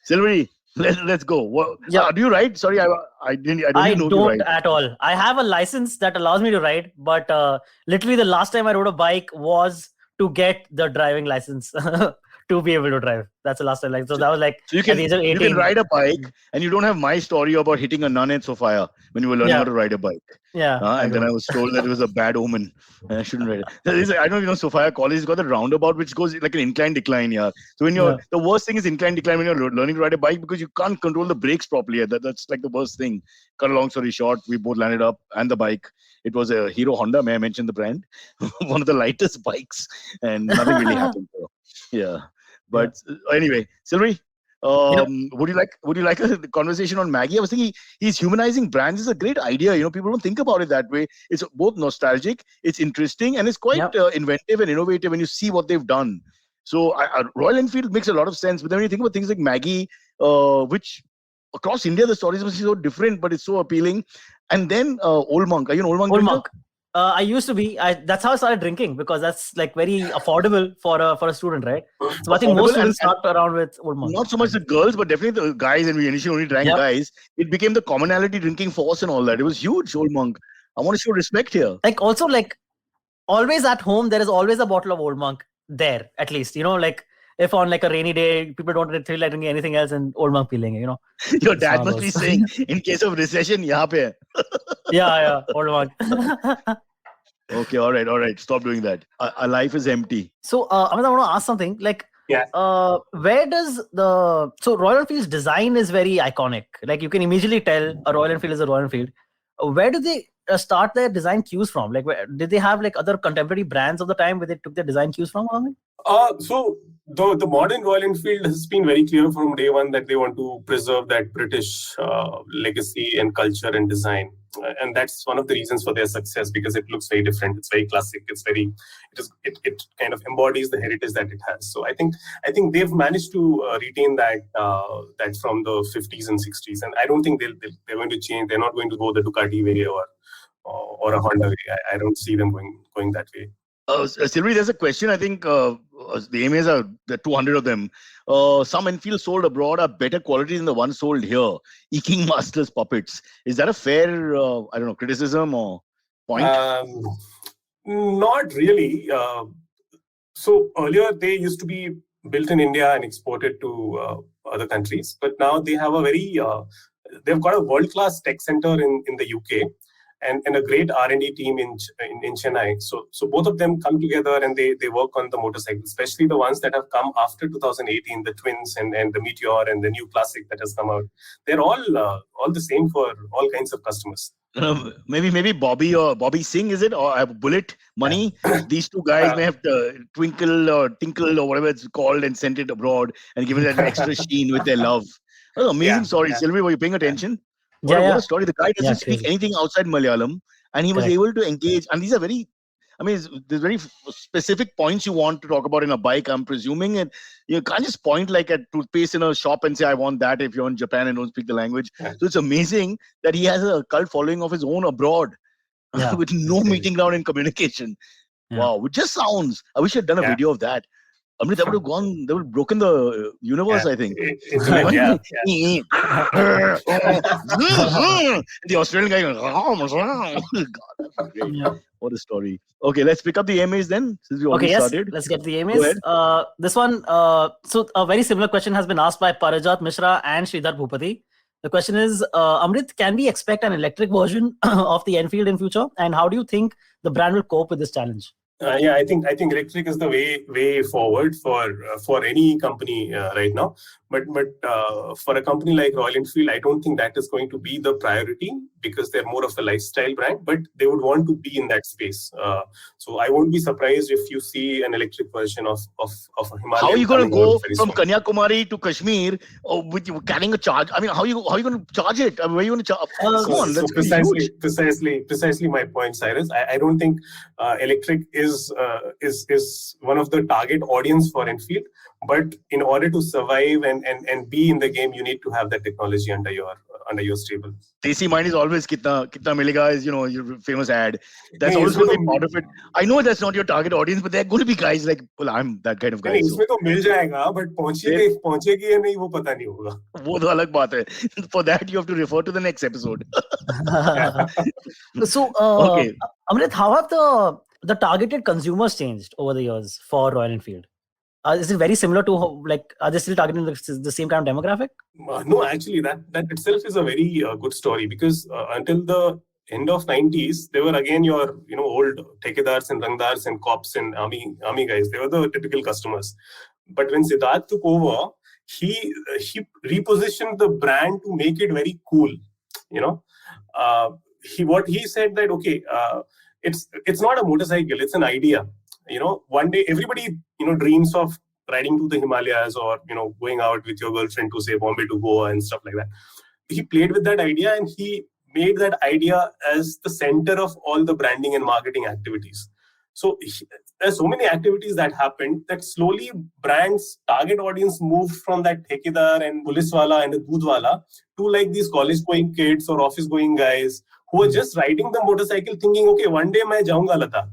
Silvery, let's go. Do you ride? Sorry, I don't know you don't at all. I have a license that allows me to ride, but literally the last time I rode a bike was to get the driving license. To be able to drive. That's the last time. So that was like so you can, at the age of 18. You can ride a bike and you don't have my story about hitting a nun at Sophia when you were learning how to ride a bike. Yeah. And then I was told that it was a bad omen and I shouldn't ride it. I don't know, Sophia College has got a roundabout which goes like an incline decline. Yeah. So when the worst thing is incline decline when you're learning to ride a bike because you can't control the brakes properly. That's like the worst thing. Cut a long story short, we both landed up and the bike. It was a Hero Honda. May I mention the brand? One of the lightest bikes and nothing really happened. Yeah. But anyway, Silvery, would you like a conversation on Maggie? I was thinking he's humanizing brands is a great idea. People don't think about it that way. It's both nostalgic, it's interesting, and it's quite inventive and innovative when you see what they've done. So Royal Enfield makes a lot of sense. But then when you think about things like Maggie, which across India the stories must be so different, but it's so appealing. And then Old Monk. Are you an Old Monk Old drinker? Monk. I used to be. That's how I started drinking, because that's like very affordable for a student, right? So I think most students start around with Old Monk. Not so much the girls, but definitely the guys. And we initially only drank guys. It became the commonality drinking force and all that. It was huge. Old Monk. I want to show respect here. Like also like always at home, there is always a bottle of Old Monk there, at least. Like if on like a rainy day, people don't feel like drinking anything else, and Old Monk feeling, Your dad must be saying, in case of recession, yahan pe hai. Yeah, Old Monk. Okay, all right. Stop doing that. Our life is empty. So, I want to ask something. Like, where does so Royal Enfield's design is very iconic. Like, you can immediately tell a Royal Enfield is a Royal Enfield. Where do they start their design cues from? Like, did they have like other contemporary brands of the time where they took their design cues from? So the modern Royal Enfield has been very clear from day one that they want to preserve that British legacy and culture and design, and that's one of the reasons for their success, because it looks very different. It's very classic. It kind of embodies the heritage that it has. So I think they've managed to retain that from the 50s and 60s, and I don't think they're going to change. They're not going to go the Ducati way or a Honda way. I don't see them going that way. Silvery, there's a question. I think the AMAs are the 200 of them. Some Enfield sold abroad are better quality than the ones sold here. Eking Masters puppets. Is that a fair, criticism or point? Not really. So earlier they used to be built in India and exported to other countries, but now they have they've got a world-class tech center in the UK. And a great R&D team in Chennai. So both of them come together and they work on the motorcycles, especially the ones that have come after 2018, the Twins and the Meteor and the new Classic that has come out. They're all the same for all kinds of customers. Maybe Bobby Singh, is it? Or Bullet Money? These two guys may have Twinkle or Tinkle or whatever it's called and sent it abroad and given it an extra sheen with their love. Oh, amazing story. Silvery, were you paying attention? What a story. The guy doesn't speak anything outside Malayalam, and he was able to engage. And these are there's very specific points you want to talk about in a bike, I'm presuming. And you can't just point like at toothpaste in a shop and say, I want that if you're in Japan and don't speak the language. So it's amazing that he has a cult following of his own abroad with no meeting ground in communication. Wow, it just sounds. I wish I'd done a video of that. I mean, that would have broken the universe, I think. The Australian guy going, God, that's great. What a story. Okay, let's pick up the AMAs then, since we already started. Let's get to the AMAs. This one, so a very similar question has been asked by Parajat Mishra and Sridhar Bhupati. The question is, Amrit, can we expect an electric version of the Enfield in future? And how do you think the brand will cope with this challenge? I think electric is the way forward for any company right now. But for a company like Royal Enfield, I don't think that is going to be the priority, because they're more of a lifestyle brand. But they would want to be in that space. So I won't be surprised if you see an electric version of a Himalayan. How are you going to go from Kanyakumari to Kashmir with you carrying a charge? I mean, how are you going to charge it? I mean, where are you going to charge? Come on, that's precisely my point, Cyrus. I don't think electric is one of the target audience for Enfield. But in order to survive and be in the game, you need to have that technology under your stable. Desi Mind is always kitna milega is your famous ad. That's always going to be part of it. I know that's not your target audience, but there are going to be guys like, well, I'm that kind of guy. इसमें तो मिल जाएगा, but पहुंचेगी या नहीं वो पता नहीं होगा. वो तो अलग बात है. For that you have to refer to the next episode. So, Amrit, how have the targeted consumers changed over the years for Royal Enfield? Is it very similar to are they still targeting the same kind of demographic? No, actually, that itself is a very good story, because until the end of 90s, they were again your old Tekadars and Rangdars and cops and army guys. They were the typical customers. But when Siddharth took over, he repositioned the brand to make it very cool. He said that it's not a motorcycle, it's an idea. One day everybody dreams of riding to the Himalayas or, going out with your girlfriend to say Bombay to Goa and stuff like that. He played with that idea and he made that idea as the center of all the branding and marketing activities. So there's so many activities that happened that slowly brands' target audience moved from that Thekidar and Policewala and the Dudwala to like these college-going kids or office-going guys who are just riding the motorcycle thinking, okay, one day मैं जाऊंगा Ladakh.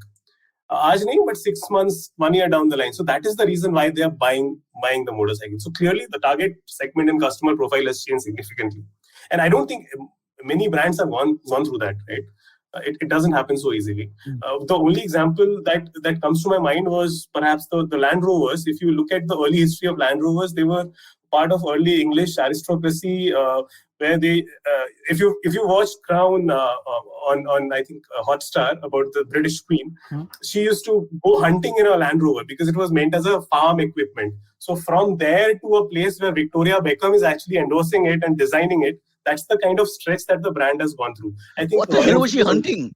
Aaj nahi, but 6 months, 1 year down the line. So that is the reason why they are buying the motorcycle. So clearly the target segment and customer profile has changed significantly. And I don't think many brands have gone through that, right? It doesn't happen so easily. The only example that comes to my mind was perhaps the Land Rovers. If you look at the early history of Land Rovers, they were part of early English aristocracy, where they, if you watch Crown on I think Hotstar about the British Queen, she used to go hunting in a Land Rover because it was meant as a farm equipment. So from there to a place where Victoria Beckham is actually endorsing it and designing it, that's the kind of stretch that the brand has gone through. I think. What the hell was she hunting?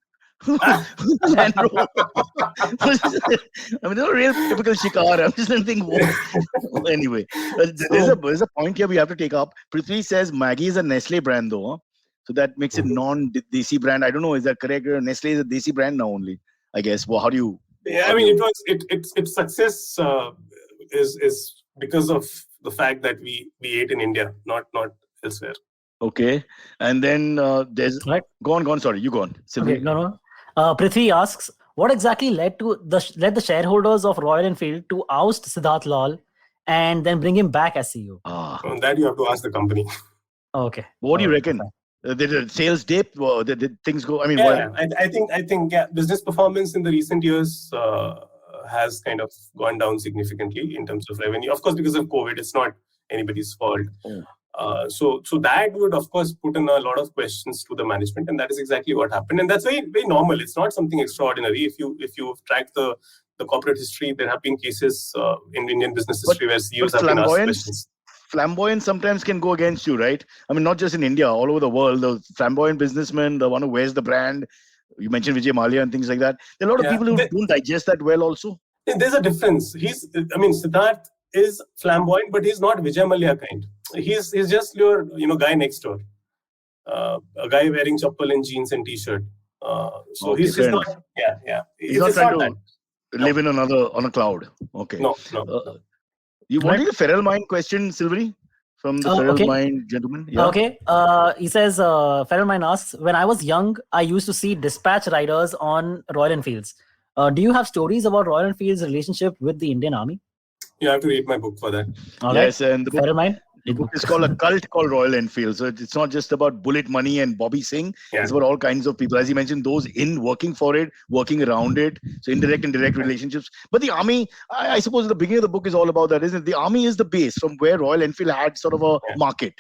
Land Rover. I mean, they're real typical shikar. I'm just thinking. Anyway, there's a point here we have to take up. Prithvi says Maggi is a Nestle brand, though. Huh? So that makes it non-Desi brand. I don't know. Is that correct? Nestle is a Desi brand now only, I guess. Well, how do you? Yeah, I mean, its success is because of the fact that we ate in India, not elsewhere. Okay, and then there's go on. Sorry, you go on. Okay, no. Prithvi asks, what exactly led the shareholders of Royal Enfield to oust Siddharth Lal and then bring him back as CEO? On that you have to ask the company. Okay. What do you reckon? Did the sales dip? Did things go? I mean, I think business performance in the recent years has kind of gone down significantly in terms of revenue. Of course, because of COVID, it's not anybody's fault. So that would, of course, put in a lot of questions to the management, and that is exactly what happened. And that's very, very normal. It's not something extraordinary. If you track the corporate history, there have been cases in Indian business history where CEOs have been asked questions. Flamboyance sometimes can go against you, right? I mean, not just in India, all over the world. The flamboyant businessman, the one who wears the brand. You mentioned Vijay Mallya and things like that. There are a lot of people who don't digest that well also. There's a difference. Siddharth is flamboyant, but he's not Vijay Mallya kind. He's just your guy next door, a guy wearing chappal and jeans and t-shirt. He's not. He's not trying to live in on a cloud. Okay. No. You wanted a Feral Mind question, Silvery, from the Feral Mind gentleman. Yeah. Okay. He says, Feral Mind asks, when I was young, I used to see dispatch riders on Royal Enfields. Do you have stories about Royal Enfield's relationship with the Indian Army? You have to read my book for that. Yes, and the book is called A Cult Called Royal Enfield. So it's not just about Bullet Money and Bobby Singh. Yeah. It's about all kinds of people. As you mentioned, those in working for it, working around it. So indirect and direct relationships. But the army, I suppose the beginning of the book is all about that, isn't it? The army is the base from where Royal Enfield had sort of a market.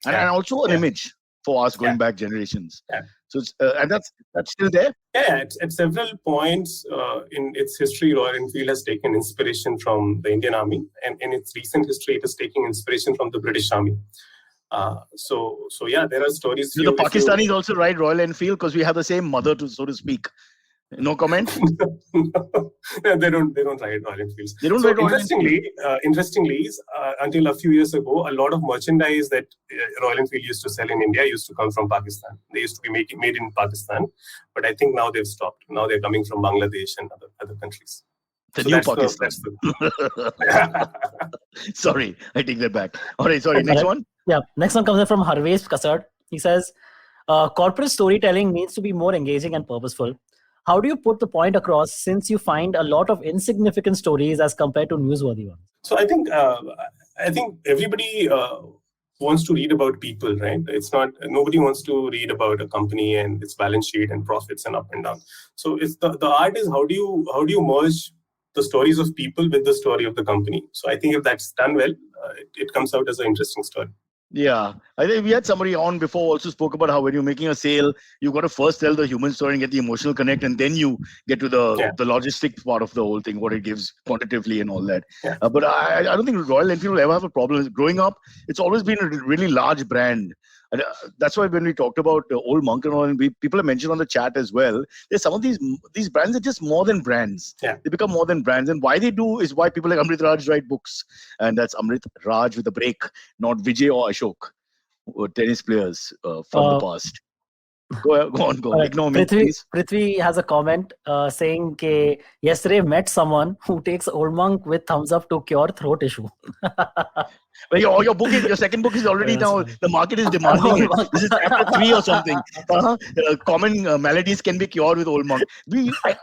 And also an image for us going back generations. Yeah. So it's, and that's still there? Yeah, at several points in its history, Royal Enfield has taken inspiration from the Indian Army, and in its recent history, it is taking inspiration from the British Army. So there are stories. Do the Pakistanis also ride Royal Enfield because we have the same mother, so to speak? No comment? No, they don't ride Royal Enfields. They don't ride Royal Enfield. Interestingly, until a few years ago, a lot of merchandise that Royal Enfield used to sell in India used to come from Pakistan. They used to be made in Pakistan, but I think now they've stopped. Now they're coming from Bangladesh and other countries. The new Pakistan. Sorry, I take that back. All right, sorry. Next one. Yeah, next one comes in from Harvesh Kasad. He says, corporate storytelling needs to be more engaging and purposeful. How do you put the point across since you find a lot of insignificant stories as compared to newsworthy ones? So I think everybody wants to read about people, right? Nobody wants to read about a company and its balance sheet and profits and up and down. So it's the art is how do you merge the stories of people with the story of the company. So I think if that's done well, it comes out as an interesting story. Yeah, I think we had somebody on before also spoke about how when you're making a sale, you've got to first tell the human story and get the emotional connect, and then you get to the logistic part of the whole thing, what it gives quantitatively and all that. Yeah. But I don't think Royal Enfield will ever have a problem. Growing up, it's always been a really large brand. And, that's why when we talked about Old Monk and all, and people have mentioned on the chat as well, there's some of these brands are just more than brands. Yeah. They become more than brands. And why they do is why people like Amrit Raj write books. And that's Amrit Raj with a break, not Vijay or Ashok, tennis players from the past. Go on. Ignore me, please. Prithvi has a comment saying that yesterday met someone who takes Old Monk with thumbs up to cure throat issue. Well, your second book is already now, the market is demanding it. This is chapter 3 or something. Common maladies can be cured with Old Monk.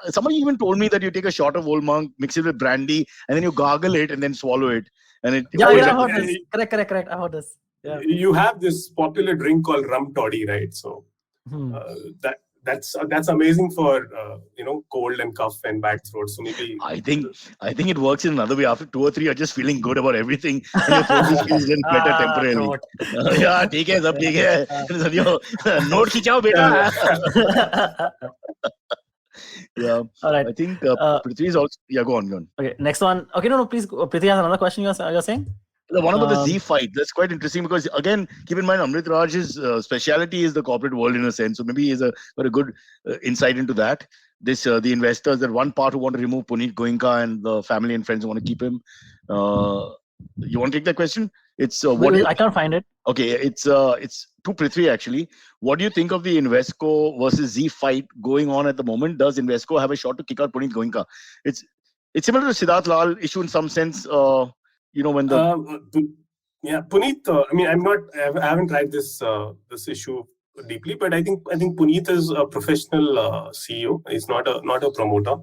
Somebody even told me that you take a shot of Old Monk, mix it with brandy, and then you gargle it and then swallow it. And it I heard this. Correct. I heard this. Yeah. You have this popular drink called rum toddy, right? So that's amazing for cold and cough and bad throat. So maybe I think it works in another way. After 2 or 3, you're just feeling good about everything, and your throat just feels better temporarily. Yeah, ठीक है, सब ठीक है. Note खिंचाओ बेटा. Yeah. All right. I think Prithvi is also. Yeah, go on. Okay, next one. Okay, no, please. Prithvi has another question. You're saying? The one about the Z fight. That's quite interesting because, again, keep in mind, Amrit Raj's speciality is the corporate world in a sense. So maybe he's got a good insight into that. The investors, that one part who want to remove Puneet Goenka and the family and friends who want to keep him. You want to take that question? It's I can't find it. Okay, it's to Prithvi actually. What do you think of the Invesco versus Z fight going on at the moment? Does Invesco have a shot to kick out Puneet Goenka? It's similar to Siddharth Lal issue in some sense. When the Puneet. I haven't tried this issue deeply, but I think Puneet is a professional CEO. He's not a promoter.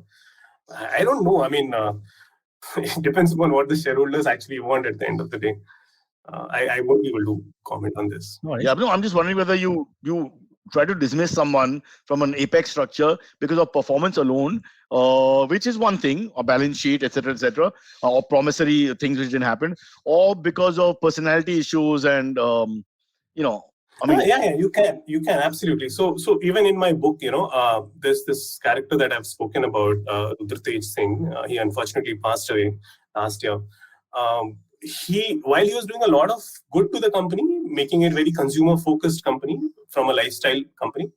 I don't know. I mean, it depends upon what the shareholders actually want at the end of the day. I won't be able to comment on this. Yeah, no, I'm just wondering whether you try to dismiss someone from an apex structure because of performance alone, which is one thing, or balance sheet, etc., or promissory things which didn't happen, or because of personality issues and you can absolutely. So even in my book, there's this character that I've spoken about, Rudratej Singh. He unfortunately passed away last year. While he was doing a lot of good to the company, making it very consumer-focused company from a lifestyle company,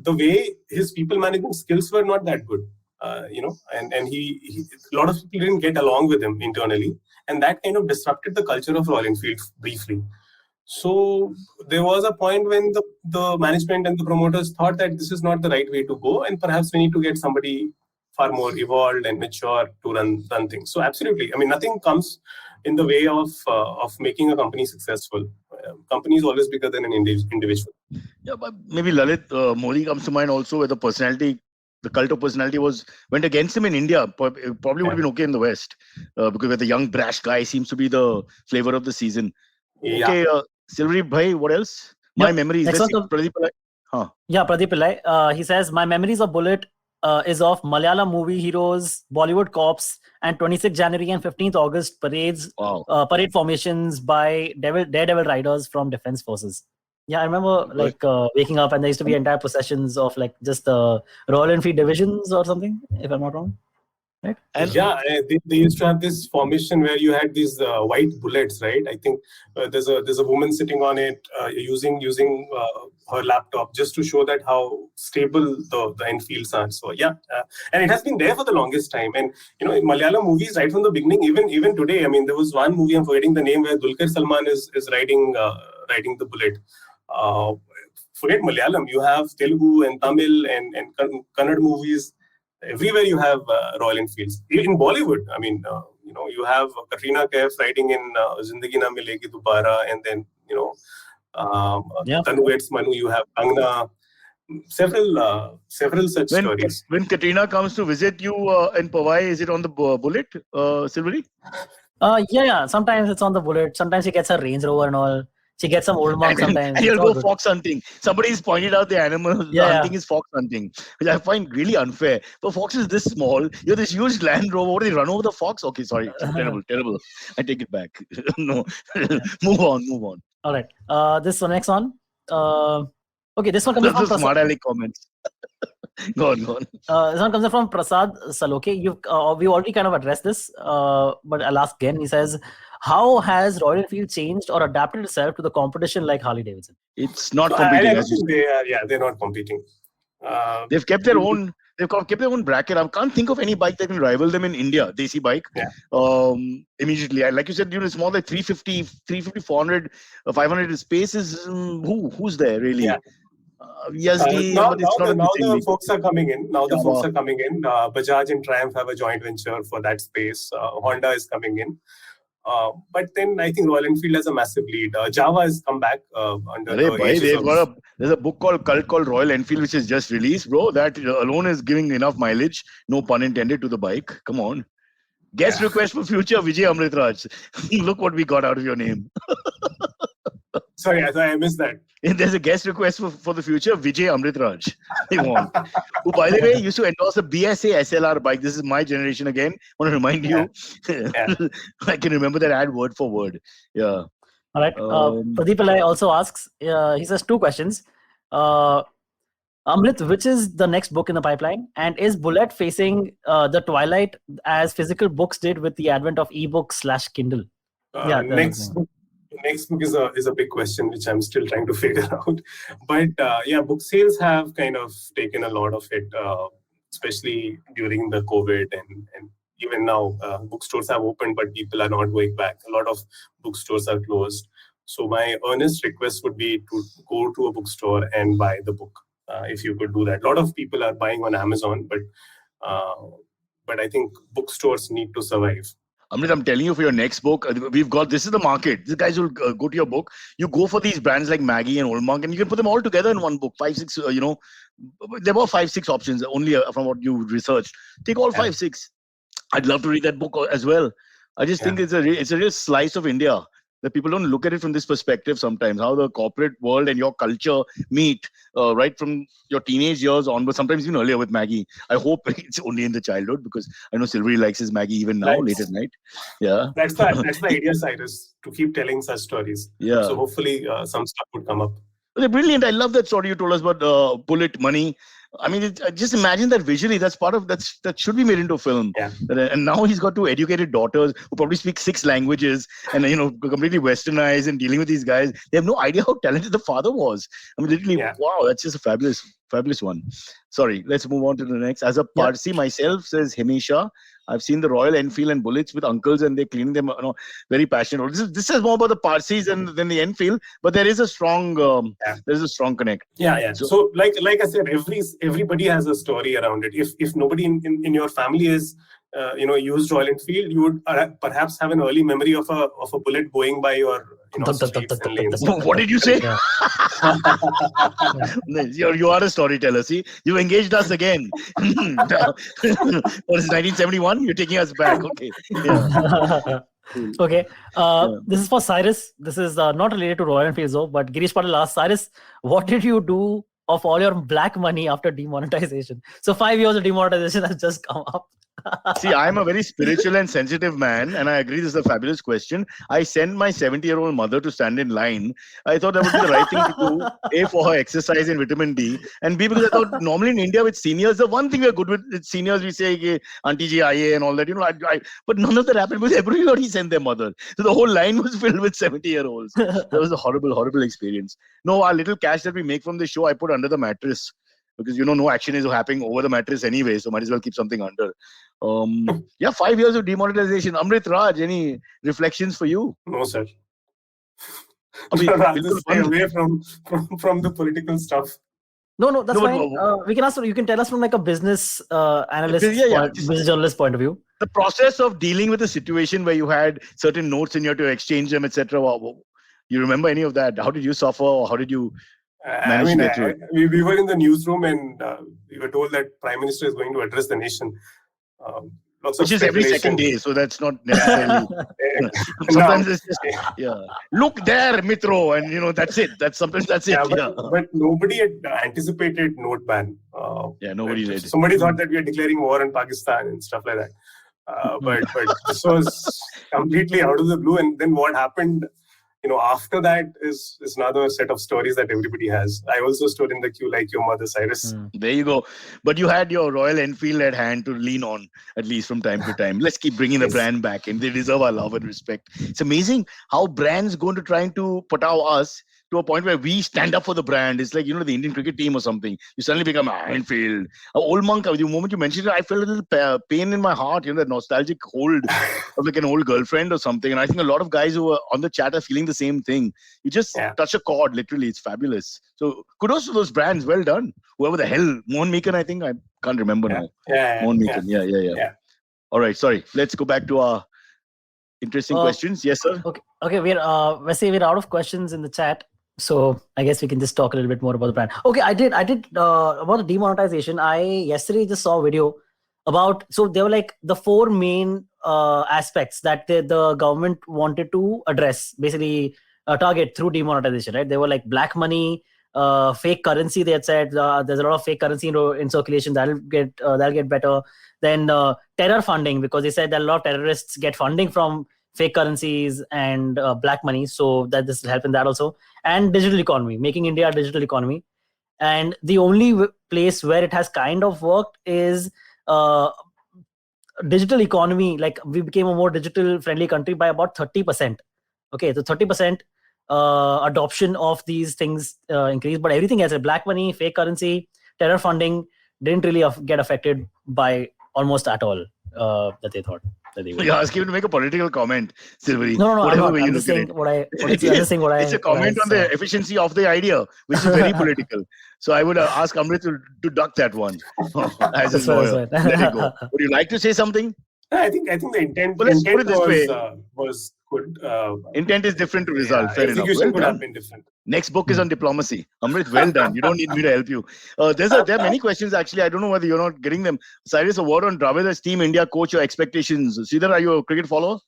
the way his people management skills were not that good, and he a lot of people didn't get along with him internally, and that kind of disrupted the culture of Royal Enfield briefly. So there was a point when the management and the promoters thought that this is not the right way to go, and perhaps we need to get somebody far more evolved and mature to run things. So absolutely, I mean, nothing comes in the way of making a company successful. Company is always bigger than an individual. Yeah, but maybe Lalit Modi comes to mind also, where the personality, the cult of personality went against him in India. It probably would have been okay in the West because where the young brash guy seems to be the flavor of the season. Yeah. Okay, Silvery Bhai, what else? My memories. Pradeep Pillai. Yeah, Pradeep Pillai. He says, my memories of Bullet is of Malayalam movie heroes, Bollywood cops, and 26th January and 15th August parades, parade formations by daredevil riders from defense forces. Yeah, I remember waking up and there used to be entire processions of just the Royal Enfield divisions or something, if I'm not wrong. Right? And they used to have this formation where you had these white bullets, right? I think there's a woman sitting on it using her laptop just to show that how stable the Enfields are. So and it has been there for the longest time. And in Malayalam movies, right from the beginning, even today, I mean, there was one movie, I'm forgetting the name, where Dulquer Salman is riding the bullet. Forget Malayalam, you have Telugu and Tamil and Kannada movies. Everywhere you have Royal Enfields. In Bollywood, I mean, you have Katrina Kaif riding in Zindagi Na Milegi Dobara, and then Tanu Waits Manu, you have Angna. Several such stories. When Katrina comes to visit you in Powai, is it on the bullet, Silvery? Yeah. Sometimes it's on the bullet. Sometimes she gets her Range Rover and all. She gets some Old Monk sometimes. And you'll go fox hunting. Somebody's pointed out the animal hunting is fox hunting, which I find really unfair. The fox is this small. You have this huge Land Rover. What, they run over the fox? Okay, sorry. Terrible. I take it back. No. Move on. All right. This next one. Okay, this one comes from Smart Aleck comments. Go on. This one comes from Prasad Saloke. We've already kind of addressed this, but I'll ask again. He says, how has Royal Enfield changed or adapted itself to the competition like Harley Davidson? It's not I competing. don't think they're not competing. They've kept their own. They've kept their own bracket. I can't think of any bike that can rival them in India. Desi bike. Yeah. Immediately, like you said, it's more like 350, 400, 500 space is who's there really? Yeah. Yazdi, now but it's not the folks are coming in. Now the folks are coming in. Bajaj and Triumph have a joint venture for that space. Honda is coming in. But then I think Royal Enfield has a massive lead. Java has come back under there's a book called Royal Enfield, which is just released, bro. That alone is giving enough mileage, no pun intended, to the bike. Come on. Guest request for future Vijay Amritraj. Look what we got out of your name. Sorry, I missed that. There's a guest request for the future, Vijay Amritraj. They want. Who, by the way, used to endorse a BSA SLR bike. This is my generation again. Want to remind you. Yeah. I can remember that ad word for word. Yeah. All right. Pradeep Pillai also asks, he says 2 questions. Amrit, which is the next book in the pipeline? And is Bullet facing the twilight as physical books did with the advent of ebooks/Kindle? Next book is a big question, which I'm still trying to figure out. But book sales have kind of taken a lot of it, especially during the COVID and even now. Bookstores have opened, but people are not going back. A lot of bookstores are closed. So my earnest request would be to go to a bookstore and buy the book, if you could do that. A lot of people are buying on Amazon, but I think bookstores need to survive. Amrit, I'm telling you, for your next book, this is the market. These guys will go to your book. You go for these brands like Maggie and Oldmark, and you can put them all together in one book. 5, 6, there were 5, 6 options only from what you researched. Take all 5, 6. I'd love to read that book as well. I just think it's a real slice of India that people don't look at it from this perspective sometimes, how the corporate world and your culture meet right from your teenage years onward, sometimes even earlier with Maggie. I hope it's only in the childhood, because I know Silvery likes his Maggie even now, late at night. Yeah. That's the idea, Cyrus, to keep telling such stories. Yeah. So hopefully some stuff would come up. They're brilliant. I love that story you told us about Bullet Money. I mean, just imagine that visually. That's part of that should be made into a film. Yeah. And now he's got 2 educated daughters who probably speak 6 languages and completely westernized and dealing with these guys. They have no idea how talented the father was. I mean, literally, wow, that's just a fabulous one. Sorry, let's move on to the next. As a Parsi myself, says Himisha, I've seen the Royal Enfield and Bullets with uncles, and they're cleaning them. Very passionate. This is more about the Parsis than the Enfield, but there is a strong connect. Yeah. So like I said, everybody has a story around it. If nobody in your family is used Royal Enfield, you would perhaps have an early memory of a bullet going by your streets and lanes. What did you say? You are a storyteller. See, you engaged us again. What is 1971? You're taking us back. Okay. Yeah. Okay. This is for Cyrus. This is not related to Royal Enfield, though, but Girish Patil asked, Cyrus, what did you do of all your black money after demonetization? So 5 years of demonetization has just come up. See, I'm a very spiritual and sensitive man, and I agree this is a fabulous question. I sent my 70-year-old mother to stand in line. I thought that would be the right thing to do, A, for her exercise and vitamin D, and B, because I thought normally in India with seniors, the one thing we're good with seniors, we say, Auntie Ji Aaye and all that, but none of that happened because everybody sent their mother. So the whole line was filled with 70-year-olds. That was a horrible, horrible experience. No, our little cash that we make from the show, I put under the mattress. Because no action is happening over the mattress anyway, so might as well keep something under. 5 years of demonetization. Amrit Raj, any reflections for you? No, sir. Rather stay away from the political stuff. No, that's fine. We can ask. You can tell us from like a business analyst, business journalist point of view. The process of dealing with a situation where you had certain notes and you had to exchange them, etc. You remember any of that? How did you suffer? Or how did you? We were in the newsroom and we were told that Prime Minister is going to address the nation. Which is every second day, so that's not necessarily. Sometimes it's just look there, Mitro, and that's it. Sometimes that's it. But nobody had anticipated note ban. Nobody did. Somebody thought that we are declaring war on Pakistan and stuff like that. But this was completely out of the blue. And then what happened? after that is another set of stories that everybody has. I also stood in the queue like your mother, Cyrus. There you go. But you had your Royal Enfield at hand to lean on, at least from time to time. Let's keep bringing the brand back, and they deserve our love and respect. It's amazing how brands going to trying to patao us to a point where we stand up for the brand. It's like, the Indian cricket team or something. You suddenly become Enfield. Old Monk, the moment you mentioned it, I felt a little pain in my heart, that nostalgic hold of like an old girlfriend or something. And I think a lot of guys who are on the chat are feeling the same thing. You just touch a chord, literally. It's fabulous. So kudos to those brands. Well done. Whoever the hell, Mohan Meekan, I think. I can't remember now. Mohan Meekan. Yeah. All right, sorry. Let's go back to our interesting questions. Yes, sir. Okay. We're out of questions in the chat. So I guess we can just talk a little bit more about the brand. Okay, I did about the demonetization. I yesterday just saw a video about, so there were like the 4 main aspects that the government wanted to address, basically target through demonetization, right? They were like black money, fake currency. They had said there's a lot of fake currency in circulation. That'll get better. Then terror funding, because they said that a lot of terrorists get funding from fake currencies and black money, so that this will help in that also. And digital economy, making India a digital economy. And the only place where it has kind of worked is digital economy. Like, we became a more digital friendly country by about 30%. Okay, so 30% adoption of these things increased, but everything else, black money, fake currency, terror funding, didn't really get affected by almost at all that they thought. You're asking to make a political comment, Silvery. No, I'm just saying it's a comment on the efficiency of the idea, which is very political. So I would ask Amrit to duck that one as a lawyer. Let it go. Would you like to say something? I think the intent, was good. Intent is different to result. Fair enough. Execution could have been different. Next book is on diplomacy. Amrit, well done. You don't need me to help you. There are many questions, actually. I don't know whether you're not getting them. Cyrus, a word on Dravid as Team India coach, your expectations. Sridhar, are you a cricket follower?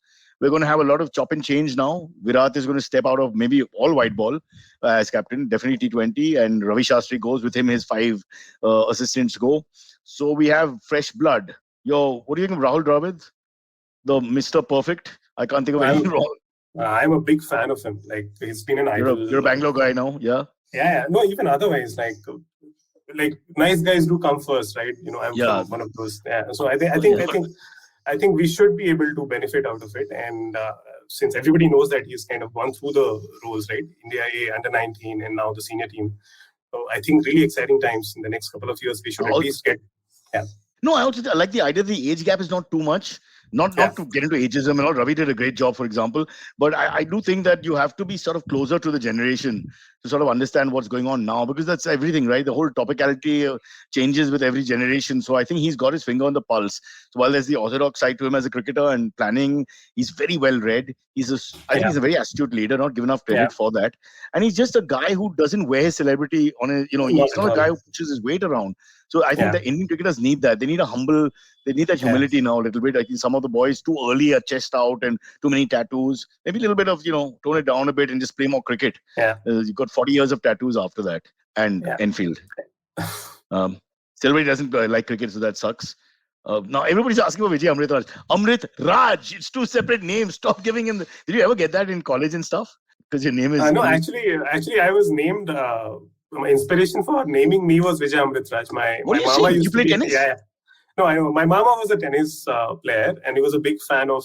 We're going to have a lot of chop and change now. Virat is going to step out of maybe all white ball as captain, definitely T20. And Ravi Shastri goes with him. His 5 assistants go. So we have fresh blood. What do you think of Rahul Dravid? The Mr. Perfect? I can't think of anything wrong. I'm a big fan of him. Like, he's been an idol. You're a Bangalore guy now, yeah? Yeah. No, even otherwise, like nice guys do come first, right? I'm from one of those. Yeah. So I think we should be able to benefit out of it. And since everybody knows that he's kind of gone through the roles, right? India A, under-19, and now the senior team. So I think really exciting times in the next couple of years. We should at least get. Yeah. No, I like the idea the age gap is not too much. Not to get into ageism and all. Ravi did a great job, for example. But I do think that you have to be sort of closer to the generation to sort of understand what's going on now, because that's everything, right? The whole topicality changes with every generation. So I think he's got his finger on the pulse. So while there's the orthodox side to him as a cricketer and planning, he's very well read. I think he's a very astute leader, not given enough credit for that. And he's just a guy who doesn't wear his celebrity on his, he's not a guy who pushes his weight around. So I think the Indian cricketers need that. They need they need that humility now a little bit. I think some of the boys too early are chest out and too many tattoos. Maybe a little bit of, tone it down a bit and just play more cricket. Yeah. You've got 40 years of tattoos after that. And Enfield. Silvery doesn't like cricket, so that sucks. Now everybody's asking for Vijay Amrit Raj. Amrit Raj. It's 2 separate names. Stop giving him. Did you ever get that in college and stuff? Because your name is. No, actually, I was named. My inspiration for naming me was Vijay Amrit Raj. My mama used you play tennis? Yeah. No, I know. My mama was a tennis player, and he was a big fan of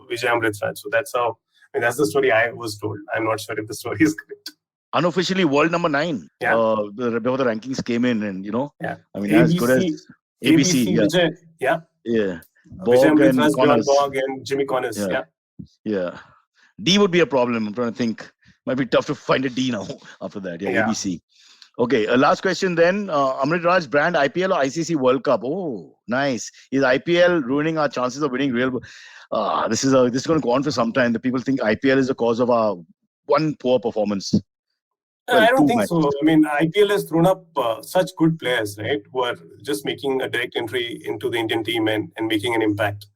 Vijay Amrit Raj. So that's how. That's the story I was told. I'm not sure if the story is correct. Unofficially, world number 9. Yeah. Before the rankings came in, and Yeah. As good as ABC. Vijay, yeah. Bog and Connors. Bog and Jimmy Connors. Yeah. D would be a problem. I'm trying to think. Might be tough to find a D now after that. Yeah. ABC. Okay, last question then. Amrit Raj, brand IPL or ICC World Cup? Oh, nice. Is IPL ruining our chances of winning real? This is going to go on for some time. The people think IPL is the cause of our one poor performance. I don't think so. IPL has thrown up such good players, right, who are just making a direct entry into the Indian team and making an impact.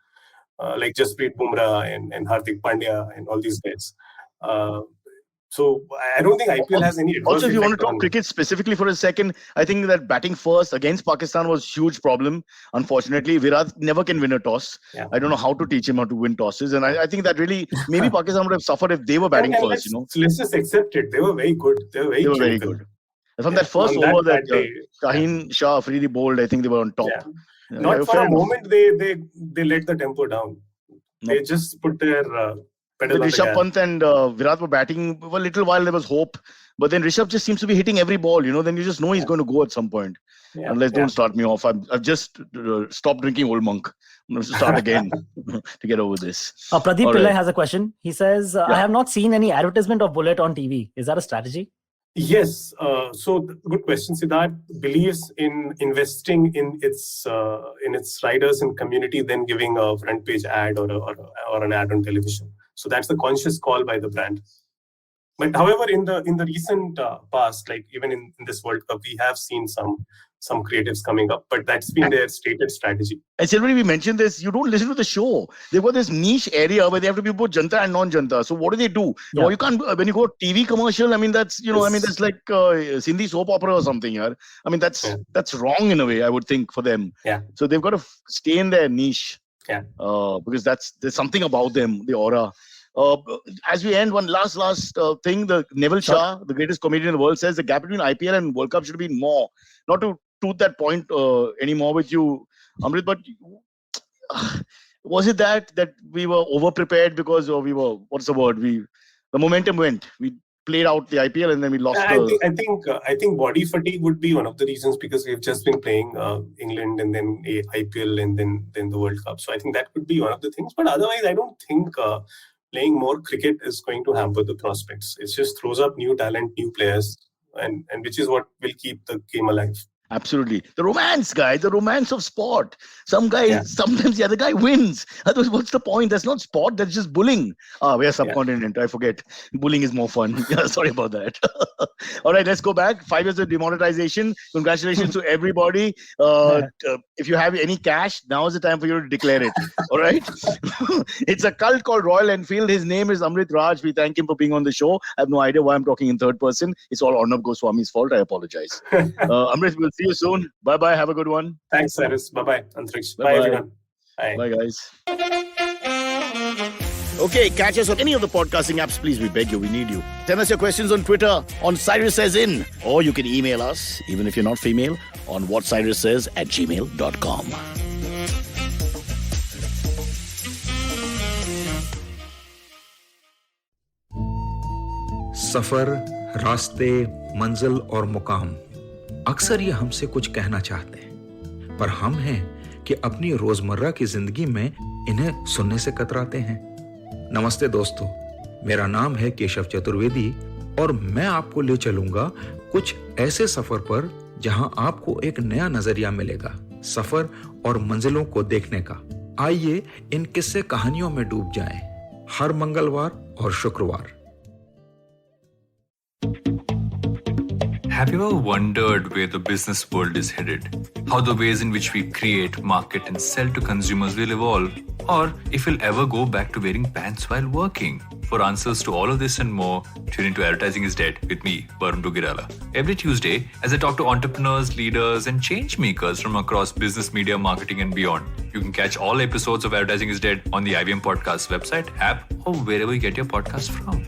Like Jasprit Bumrah and Hardik Pandya and all these guys. So I don't think IPL has any adverse Also, if you want to effect talk on- cricket specifically for a second, I think that batting first against Pakistan was huge problem. Unfortunately, Virat never can win a toss. Yeah. I don't know how to teach him how to win tosses. And I think that really, maybe Pakistan would have suffered if they were batting And first, let's just accept it. They were very good. They were very They were very clinical. good. And from that first On that over that bad day, Shaheen Shah, Afridi bowled, I think they were on top. Yeah. Yeah, Not for fair a enough. moment they let the tempo down. They Nope. just put their pedal When on the Rishabh gas. Pant and Virat were batting for a little while, there was hope. But then Rishabh just seems to be hitting every ball, then you just know he's going to go at some point. Yeah, Unless yeah. don't start me off. I've just stopped drinking Old Monk. I'm going to start again to get over this. Pradeep All Pillai right. has a question. He says, I have not seen any advertisement of Bullet on TV. Is that a strategy? Yes. Good question. Siddharth believes in investing in its riders and community, then giving a front page ad or an ad on television. So that's a conscious call by the brand. But however, in the recent past, like even in this World Cup, we have seen some creatives coming up, but that's been their stated strategy. And Silvery, we mentioned this. You don't listen to the show. They've got this niche area where they have to be both Janta and non-Janta. So what do? Yeah. Well, you can't, when you go TV commercial, that's that's like Sindhi soap opera or something. Yaar. That's wrong in a way, I would think, for them. Yeah. So they've got to stay in their niche. Yeah. Because there's something about them, the aura. As we end, one last thing, the Neville Shah, the greatest comedian in the world, says the gap between IPL and World Cup should be more. Not to toot that point anymore with you, Amrit, but was it that we were over-prepared because we were, what's the word? The momentum went. We played out the IPL and then we lost I think body fatigue would be one of the reasons, because we've just been playing England and then IPL and then the World Cup. So I think that could be one of the things. But otherwise, I don't think playing more cricket is going to hamper the prospects. It just throws up new talent, new players, and which is what will keep the game alive. Absolutely. The romance, guy, the romance of sport. Some guy, sometimes the other guy wins. Otherwise, what's the point? That's not sport, that's just bullying. We are subcontinent, I forget. Bullying is more fun. Sorry about that. All right, let's go back. 5 years of demonetization. Congratulations to everybody. If you have any cash, now is the time for you to declare it. All right? It's a cult called Royal Enfield. His name is Amrit Raj. We thank him for being on the show. I have no idea why I'm talking in third person. It's all Arnab Goswami's fault. I apologize. Amrit, we'll see you soon. Bye-bye. Have a good one. Thanks, Cyrus. Bye-bye, Antriksh. Bye-bye. Bye, everyone. Bye. Bye, guys. Okay, catch us on any of the podcasting apps, please. We beg you. We need you. Send us your questions on Twitter on Cyrus Says In. Or you can email us, even if you're not female, on whatcyrussays@gmail.com. सफर, रास्ते, मंजिल और मुकाम अक्सर ये हमसे कुछ कहना चाहते हैं, पर हम हैं कि अपनी रोजमर्रा की जिंदगी में इन्हें सुनने से कतराते हैं। नमस्ते दोस्तों, मेरा नाम है केशव चतुर्वेदी और मैं आपको ले चलूंगा कुछ ऐसे सफर पर जहां आपको एक नया नजरिया मिलेगा सफर और मंजिलों को देखने का। आइए इन किस्से कहानियों में डूब जाएं, हर मंगलवार और शुक्रवार। Have you ever wondered where the business world is headed? How the ways in which we create, market and sell to consumers will evolve? Or if we'll ever go back to wearing pants while working? For answers to all of this and more, tune into Advertising is Dead with me, Varun Dugirala. Every Tuesday, as I talk to entrepreneurs, leaders and change makers from across business, media, marketing and beyond. You can catch all episodes of Advertising is Dead on the IVM Podcast website, app or wherever you get your podcasts from.